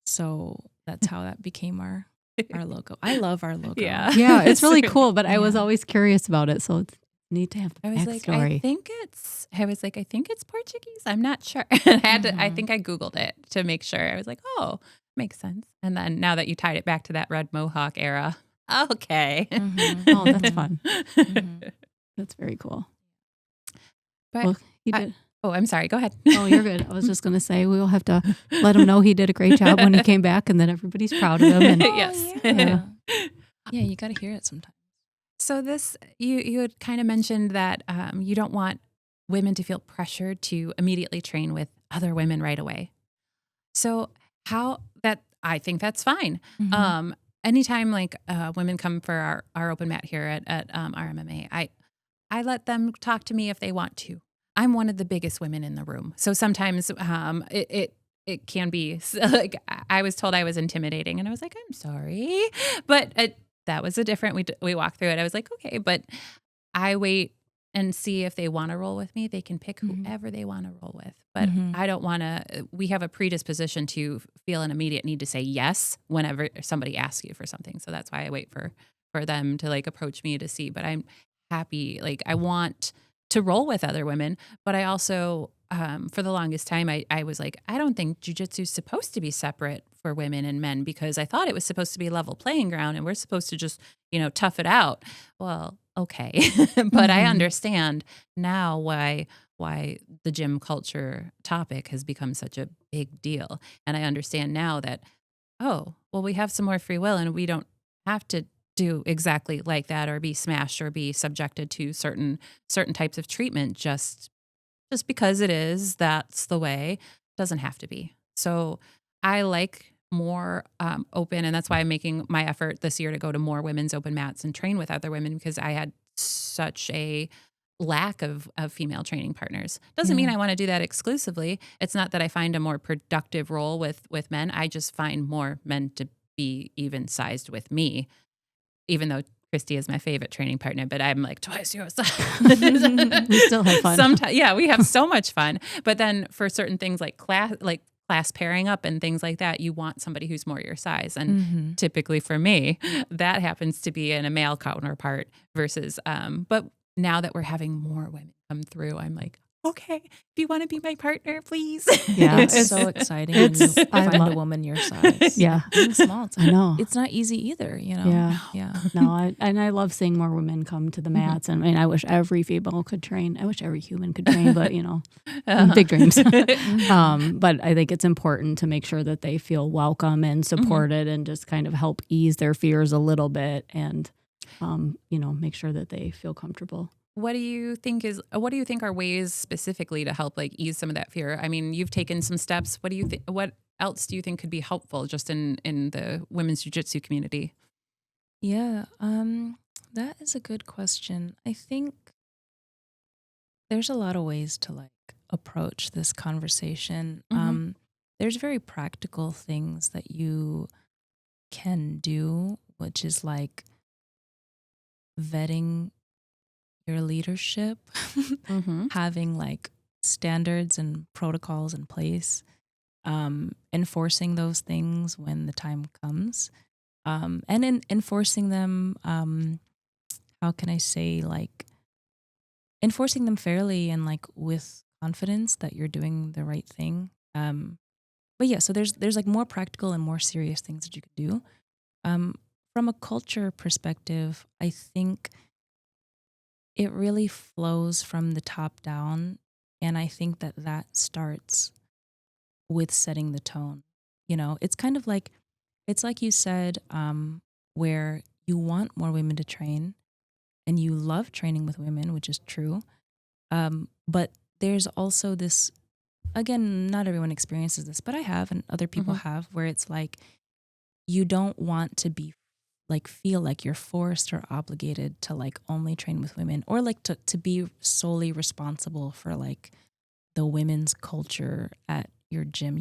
So that's how that became our logo. I love our logo. Yeah, it's really cool, but I was always curious about it, so it's neat to have the I was like, backstory. I think it's Portuguese. I'm not sure. I think I Googled it to make sure. I was like, oh, makes sense. And then now that you tied it back to that red mohawk era, okay. Oh, that's fun. That's very cool. But Well, he did. I'm sorry. Go ahead. Oh, you're good. I was just going to say we'll have to let him know he did a great job when he came back, and that everybody's proud of him. And Yes. Yeah, you got to hear it sometimes. So this, you had kind of mentioned that you don't want women to feel pressured to immediately train with other women right away. So I think that's fine. Anytime like women come for our open mat here at RMMA, I let them talk to me if they want to. I'm one of the biggest women in the room. So sometimes it can be like I was told I was intimidating, and I was like, I'm sorry. But that was a different, we walked through it. I was like, okay, but I wait and see if they want to roll with me. They can pick whoever they want to roll with. But I don't want to, we have a predisposition to feel an immediate need to say yes whenever somebody asks you for something. So that's why I wait for them to like approach me to see. But I'm happy, like I want to roll with other women, but I also, for the longest time, I was like, I don't think jujitsu is supposed to be separate for women and men because I thought it was supposed to be a level playing ground and we're supposed to just, tough it out. Well, okay. But I understand now why the gym culture topic has become such a big deal. And I understand now that, oh, well, we have some more free will and we don't have to do exactly like that or be smashed or be subjected to certain types of treatment just because that's the way. Doesn't have to be. So I like more open, and that's why I'm making my effort this year to go to more women's open mats and train with other women because I had such a lack of female training partners. Doesn't mean I want to do that exclusively. It's not that I find a more productive role with men. I just find more men to be even sized with me, even though Christy is my favorite training partner, but I'm like twice your size. We still have fun. Sometimes, yeah, we have so much fun. But then for certain things like class pairing up and things like that, you want somebody who's more your size. And typically for me, that happens to be in a male counterpart versus, but now that we're having more women come through, I'm like, okay, if you want to be my partner, please. Yeah, it's so exciting when you find a woman your size. Yeah. Being small, I know. It's not easy either, Yeah. No, I love seeing more women come to the mats. And I wish every female could train. I wish every human could train, but big dreams. But I think it's important to make sure that they feel welcome and supported and just kind of help ease their fears a little bit and, make sure that they feel comfortable. What do you think are ways specifically to help like ease some of that fear? I mean, you've taken some steps. What do you think? What else do you think could be helpful just in the women's jiu-jitsu community? Yeah, that is a good question. I think there's a lot of ways to like approach this conversation. There's very practical things that you can do, which is like vetting your leadership, having like standards and protocols in place, enforcing those things when the time comes, and enforcing them, how can I say, like enforcing them fairly and like with confidence that you're doing the right thing. But yeah, so there's like more practical and more serious things that you could do. From a culture perspective, I think it really flows from the top down. And I think that starts with setting the tone. It's kind of like, it's like you said, where you want more women to train and you love training with women, which is true. But there's also this, again, not everyone experiences this, but I have and other people have, where it's like, you don't want to be like feel like you're forced or obligated to like only train with women or like to be solely responsible for like the women's culture at your gym.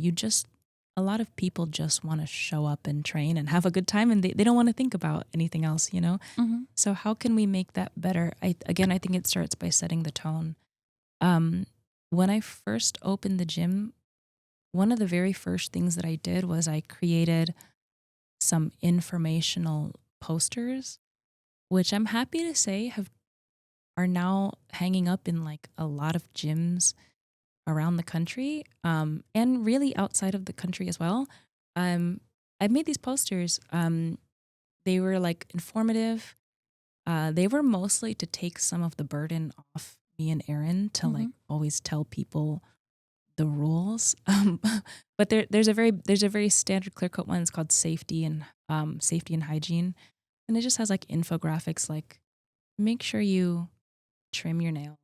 A lot of people just want to show up and train and have a good time and they don't want to think about anything else, So how can we make that better? I think it starts by setting the tone. When I first opened the gym, one of the very first things that I did was I created some informational posters, which I'm happy to say are now hanging up in like a lot of gyms around the country, and really outside of the country as well. I've made these posters. They were like informative. They were mostly to take some of the burden off me and Erin to like always tell people the rules. But there's a very standard clear cut one. It's called safety and hygiene, and it just has like infographics like make sure you trim your nails,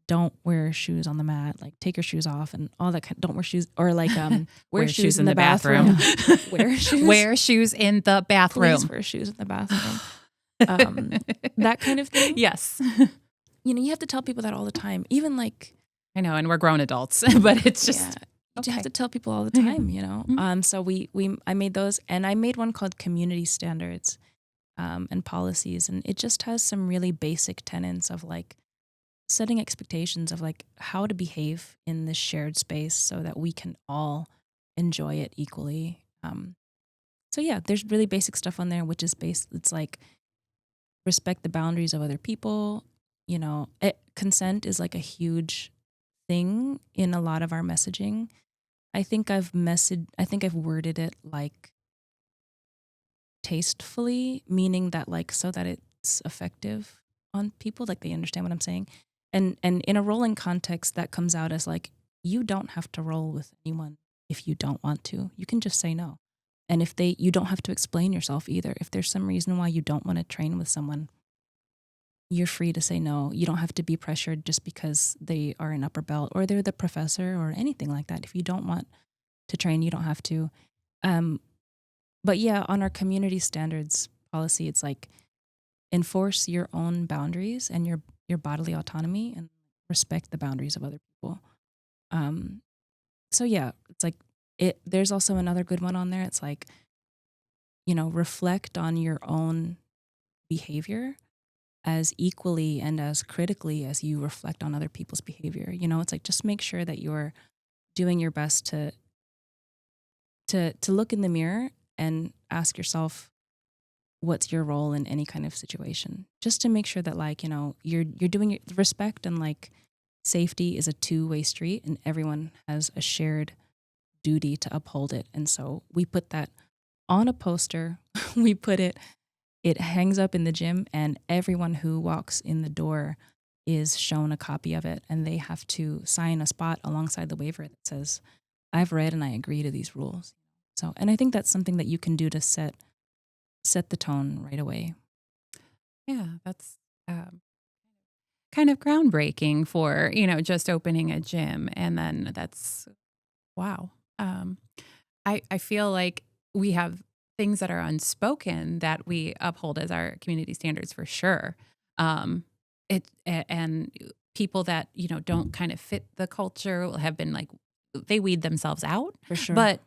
don't wear shoes on the mat, like take your shoes off and all that. Don't wear shoes, or like wear shoes in the bathroom. Wear shoes in the bathroom. Please wear shoes in the bathroom. That kind of thing. Yes. You have to tell people that all the time, even like. I know, and we're grown adults, but it's just you have to tell people all the time, So I made those, and I made one called community standards, and policies. And it just has some really basic tenets of like setting expectations of like how to behave in this shared space so that we can all enjoy it equally. So yeah, there's really basic stuff on there, which is it's like respect the boundaries of other people. You know, consent is like a huge thing in a lot of our messaging. I think I've worded it like tastefully, meaning that like so that it's effective on people, like they understand what I'm saying. And in a rolling context, that comes out as like, you don't have to roll with anyone if you don't want to. You can just say no. And you don't have to explain yourself either. If there's some reason why you don't want to train with someone, you're free to say no. You don't have to be pressured just because they are an upper belt or they're the professor or anything like that. If you don't want to train, you don't have to. But yeah, on our community standards policy, it's like enforce your own boundaries and your bodily autonomy and respect the boundaries of other people. So yeah, it's like there's also another good one on there. It's like, you know, reflect on your own behavior as equally and as critically as you reflect on other people's behavior. You know, it's like just make sure that you're doing your best to look in the mirror and ask yourself, what's your role in any kind of situation? Just to make sure that like, you know, you're doing respect and like safety is a two-way street and everyone has a shared duty to uphold it. And so we put that on a poster. It hangs up in the gym and everyone who walks in the door is shown a copy of it and they have to sign a spot alongside the waiver that says, I've read and I agree to these rules. So, and I think that's something that you can do to set the tone right away. Yeah, that's kind of groundbreaking for, you know, just opening a gym. And then that's, wow. I feel like we have things that are unspoken that we uphold as our community standards for sure. And people that, you know, don't kind of fit the culture have been like, they weed themselves out. For sure. But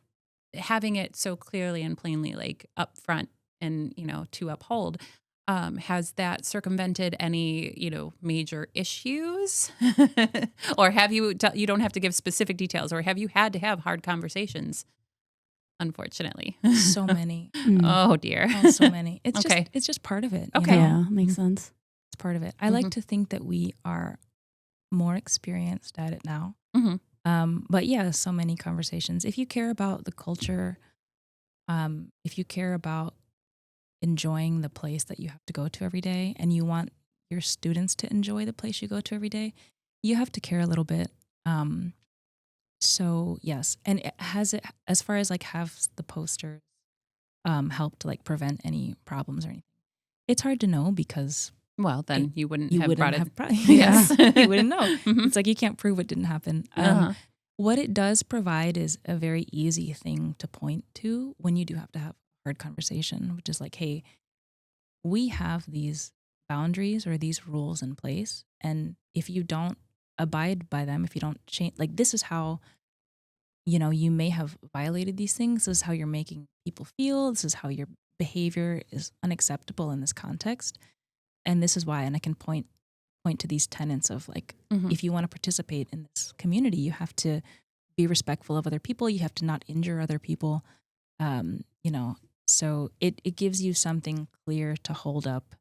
having it so clearly and plainly like up front and, you know, to uphold, has that circumvented any, you know, major issues? Or have you don't have to give specific details, or have you had to have hard conversations? Unfortunately. So many. Oh dear. Oh, so many. It's okay. It's just part of it. Okay. You know? Yeah, makes sense. It's part of it. I like to think that we are more experienced at it now. But yeah, so many conversations. If you care about the culture, if you care about enjoying the place that you have to go to every day and you want your students to enjoy the place you go to every day, you have to care a little bit. So yes. And it as far as like have the posters helped like prevent any problems or anything? It's hard to know because well, then you wouldn't have brought it. Yes. You wouldn't know. It's like you can't prove what didn't happen. What it does provide is a very easy thing to point to when you do have to have a hard conversation, which is like, hey, we have these boundaries or these rules in place. And if you don't abide by them, if you don't change, like this is how, you know, you may have violated these things. This is how you're making people feel. This is how your behavior is unacceptable in this context. And this is why, and I can point to these tenets of like, if you want to participate in this community, you have to be respectful of other people. You have to not injure other people. You know, so it gives you something clear to hold up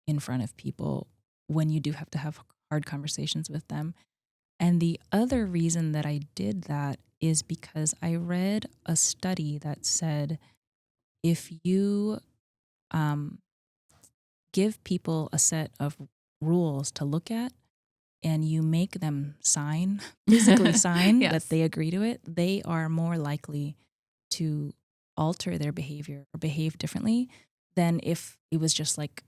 in front of people when you do have to have hard conversations with them. And the other reason that I did that is because I read a study that said if you give people a set of rules to look at and you make them physically sign yes. that they agree to it, they are more likely to alter their behavior or behave differently than if it was just like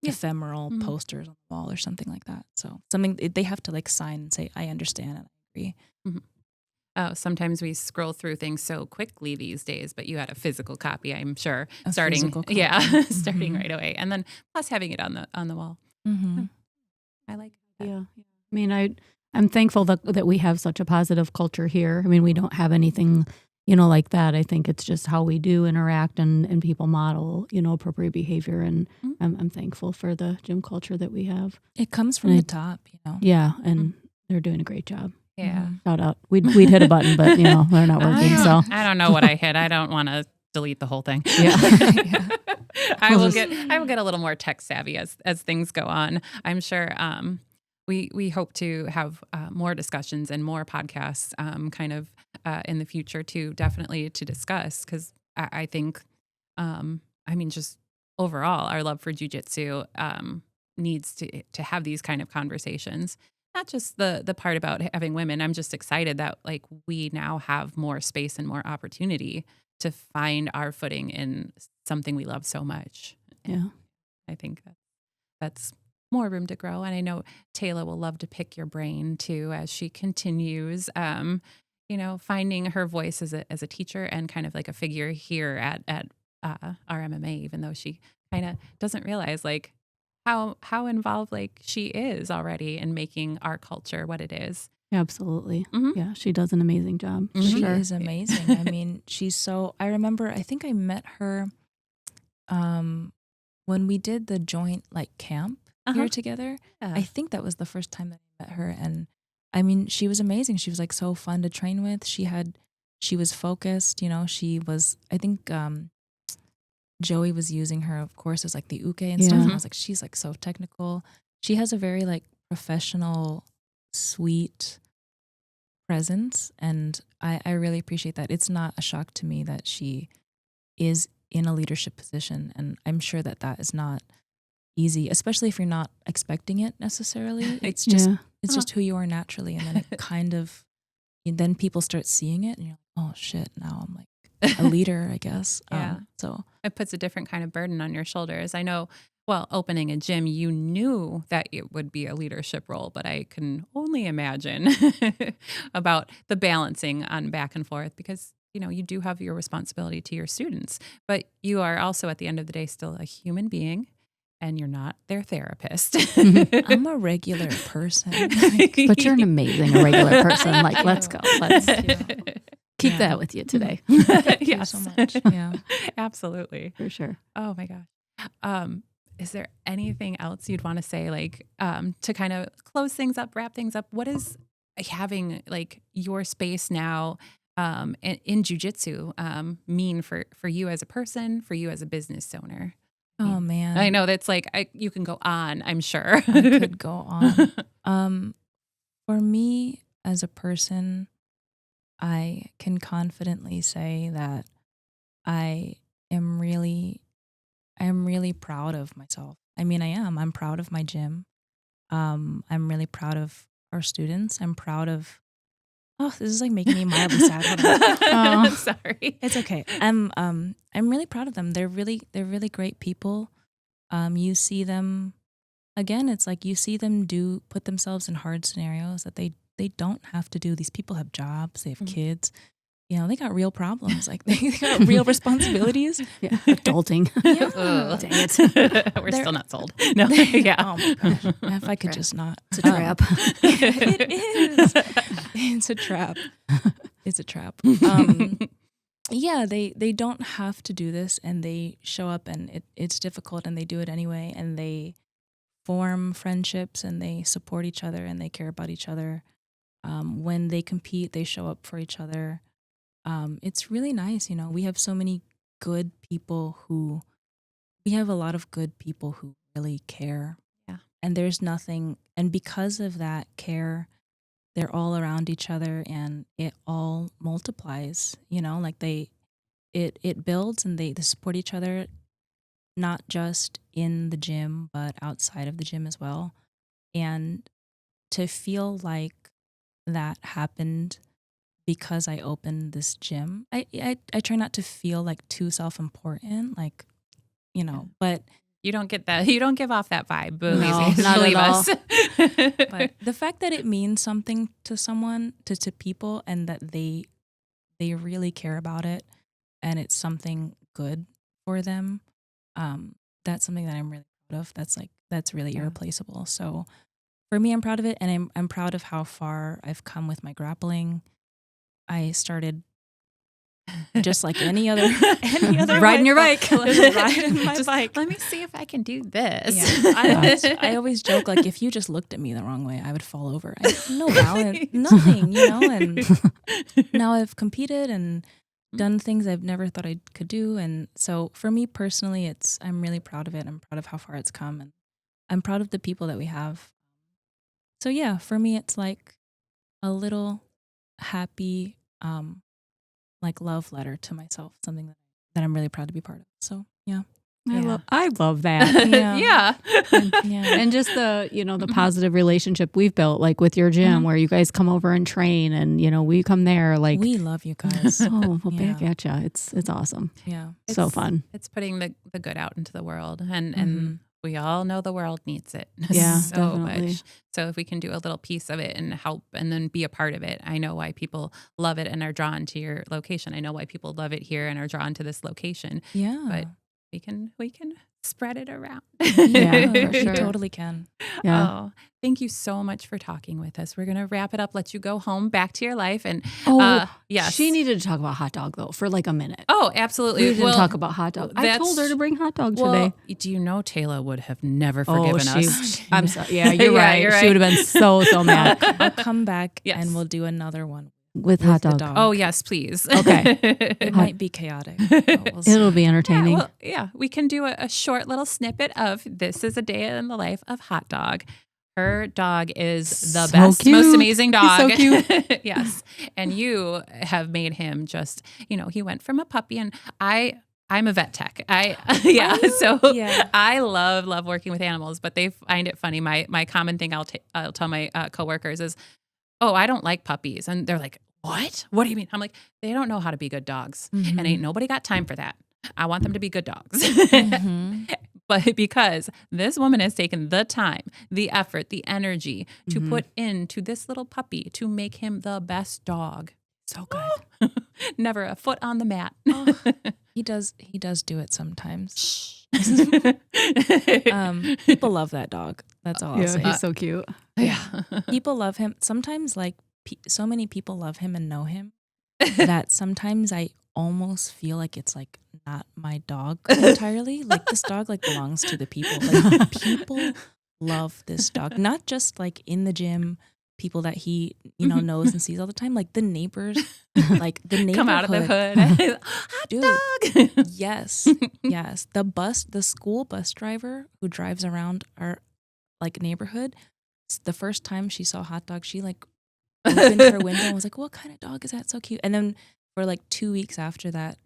ephemeral posters on the wall or something like that. So something they have to like sign and say, I understand and I agree. Sometimes we scroll through things so quickly these days, but you had a physical copy, I'm sure, starting right away, and then plus having it on the wall. I like that. Yeah. I mean, I'm thankful that we have such a positive culture here. I mean, we don't have anything like that. I think it's just how we do interact and people model, appropriate behavior. And I'm thankful for the gym culture that we have. It comes from the top, Yeah. And they're doing a great job. Yeah. Shout out. We'd hit a button, but they're not working. So I don't know what I hit. I don't want to delete the whole thing. Yeah. I will get a little more tech savvy as things go on. I'm sure we hope to have more discussions and more podcasts kind of in the future too, definitely to discuss, because I think just overall our love for jiu-jitsu needs to have these kind of conversations. Not just the part about having women. I'm just excited that like we now have more space and more opportunity to find our footing in something we love so much. Yeah. I think that's more room to grow. And I know Tayla will love to pick your brain too as she continues, finding her voice as a teacher and kind of like a figure here at RMMA, even though she kind of doesn't realize like how involved like she is already in making our culture what it is. Absolutely. Mm-hmm. Yeah, she does an amazing job. She is amazing. I mean, I remember, I think I met her when we did the joint like camp here together. I think that was the first time that I met her. And I mean, she was amazing. She was like so fun to train with. She was focused, she was, I think Joey was using her, of course, as like the uke and stuff. And I was like, she's like so technical. She has a very like professional, sweet presence. And I really appreciate that. It's not a shock to me that she is in a leadership position. And I'm sure that is not easy, especially if you're not expecting it necessarily. It's just, just who you are naturally. And then it kind of, then people start seeing it and you're like, oh shit, now I'm like a leader, I guess. Yeah. So it puts a different kind of burden on your shoulders. I know, well, opening a gym, you knew that it would be a leadership role, but I can only imagine about the balancing on back and forth because, you do have your responsibility to your students, but you are also at the end of the day still a human being and you're not their therapist. I'm a regular person. But you're an amazing regular person. Like, let's go. Let's keep that with you today. Thank you so much. Yeah, absolutely. For sure. Oh my gosh. Is there anything else you'd want to say, like, to kind of close things up, wrap things up? What is having like your space now in jiu-jitsu mean for you as a person, for you as a business owner? Oh man, I know that's like you can go on. I'm sure I could go on. For me as a person, I can confidently say that I am really proud of myself. I mean, I am. I'm proud of my gym. I'm really proud of our students. I'm proud of. Oh, this is like making me mildly sad. Hold on. Sorry, it's okay. I'm really proud of them. They're really great people. You see them again. It's like you see them put themselves in hard scenarios that they don't have to do. These people have jobs. They have kids. They got real problems. Like they got real responsibilities. Yeah, adulting. Yeah. Dang it. We're still not sold. No. Yeah. Oh my gosh. If I could just not. It's a trap. It is. It's a trap. It's a trap. Yeah, they don't have to do this, and they show up, and it's difficult, and they do it anyway, and they form friendships, and they support each other, and they care about each other. When they compete, they show up for each other. It's really nice, we have so many good people we have a lot of good people who really care. Yeah. And there's nothing, and because of that care, they're all around each other and it all multiplies, like it builds and they support each other, not just in the gym, but outside of the gym as well. And to feel like that happened because I opened this gym, I try not to feel like too self-important, like, but you don't get that. You don't give off that vibe. Believe not at all. us. But the fact that it means something to someone, to people, and that they really care about it, and it's something good for them, that's something that I'm really proud of. That's really irreplaceable. So for me, I'm proud of it, and I'm proud of how far I've come with my grappling. I started just like any other Riding your bike. riding my Just, bike. let me see if I can do this. Yeah. I always joke, like, if you just looked at me the wrong way, I would fall over. I have no balance, nothing, you know. And now I've competed and done things I've never thought I could do. And so for me personally, I'm really proud of it. I'm proud of how far it's come, and I'm proud of the people that we have. So yeah, for me, it's like a little happy, like love letter to myself, something that I'm really proud to be part of. So yeah. I love that. Yeah. And just the positive relationship we've built, like with your gym, where you guys come over and train, and we come there. Like, we love you guys. oh, well, back at ya. It's awesome. Yeah, so fun. It's putting the good out into the world, and we all know the world needs it Yeah, so definitely. much. So if we can do a little piece of it and help and then be a part of it, I know why people love it and are drawn to your location. I know why people love it here and are drawn to this location. Yeah, But we can spread it around. Yeah, for we sure. totally can. Yeah. Oh, thank you so much for talking with us. We're going to wrap it up, let you go home, back to your life. And yes. She needed to talk about hot dog though for like a minute. Oh, absolutely. We didn't talk about hot dog. I told her to bring hot dog today. Do you know Tayla would have never forgiven us? I'm sorry. Yeah, you're Yeah, right. you're She right. would have been so mad I'll come back Yes. and we'll do another one with with hot the dog. dog. Oh, yes, please. Okay. It might be chaotic. But we'll see. It'll be entertaining. We can do a short little snippet of this is a day in the life of Hot Dog. Her dog is the So best, cute. most amazing dog. He's so cute. Yes. And you have made him just, he went from a puppy, and I'm a vet tech. So Yeah. I love working with animals, but they find it funny. My common thing I'll tell my coworkers is, "Oh, I don't like puppies," and they're like, "What? What do you mean?" I'm like, "They don't know how to be good dogs, and ain't nobody got time for that. I want them to be good dogs." But because this woman has taken the time, the effort, the energy to put into this little puppy to make him the best dog. So good. Never a foot on the mat. He does do it sometimes. People love that dog. That's all I'll say. He's so cute. Yeah. People love him. Sometimes, like, so many people love him and know him that sometimes I almost feel like it's like not my dog entirely. Like, this dog like belongs to the people. Like, people love this dog, not just like in the gym, people that he knows and sees all the time, like the neighbors, like the neighborhood. Come out of the hood. Hot Dude. dog. Yes. The school bus driver who drives around our like neighborhood, the first time she saw Hot Dog, she like opened her window and was like, "What kind of dog is that? So cute." And then for like 2 weeks after that,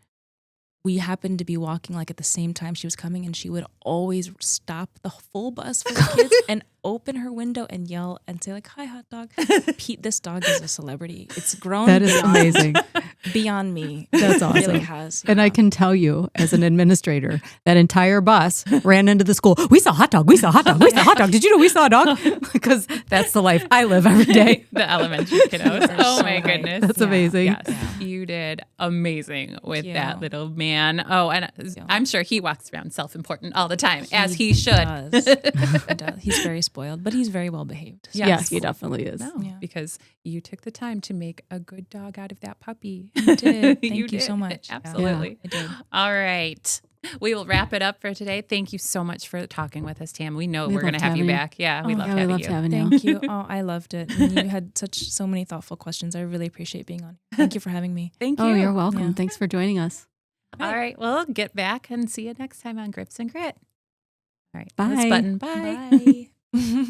we happened to be walking like at the same time she was coming, and she would always stop the full bus for the kids and open her window and yell and say like, "Hi, Hot Dog." This dog is a celebrity. It's grown. That is amazing. Beyond me. That's It really awesome. has. And I can tell you, as an administrator, that entire bus ran into the school. "We saw hot dog. We saw hot dog. We saw hot dog. Did you know we saw a dog?" Because that's the life I live every day. The elementary kiddos. They're Oh so my right. goodness. That's amazing. Yes, Yeah. you did amazing with you. that little man. Oh, and you. I'm sure he walks around self-important all the time, as he should. Does. He does. He's very spoiled, but he's very well behaved. So. Yes. Yeah, he definitely is. No, Yeah. because you took the time to make a good dog out of that puppy. I did. Thank you did. so much. Absolutely. Yeah, I did. All right. We will wrap it up for today. Thank you so much for talking with us, Tam. We know We we're going loved to have you having you. back. Yeah, we Oh, love Yeah, we having loved you. having you. Thank you. Oh, I loved it. And you had so many thoughtful questions. I really appreciate being on. Thank you for having me. Thank you. Oh, you're welcome. Yeah. Thanks for joining us. All right. Well, get back and see you next time on Grips and Grit. All right. Bye. This button. Bye. Bye.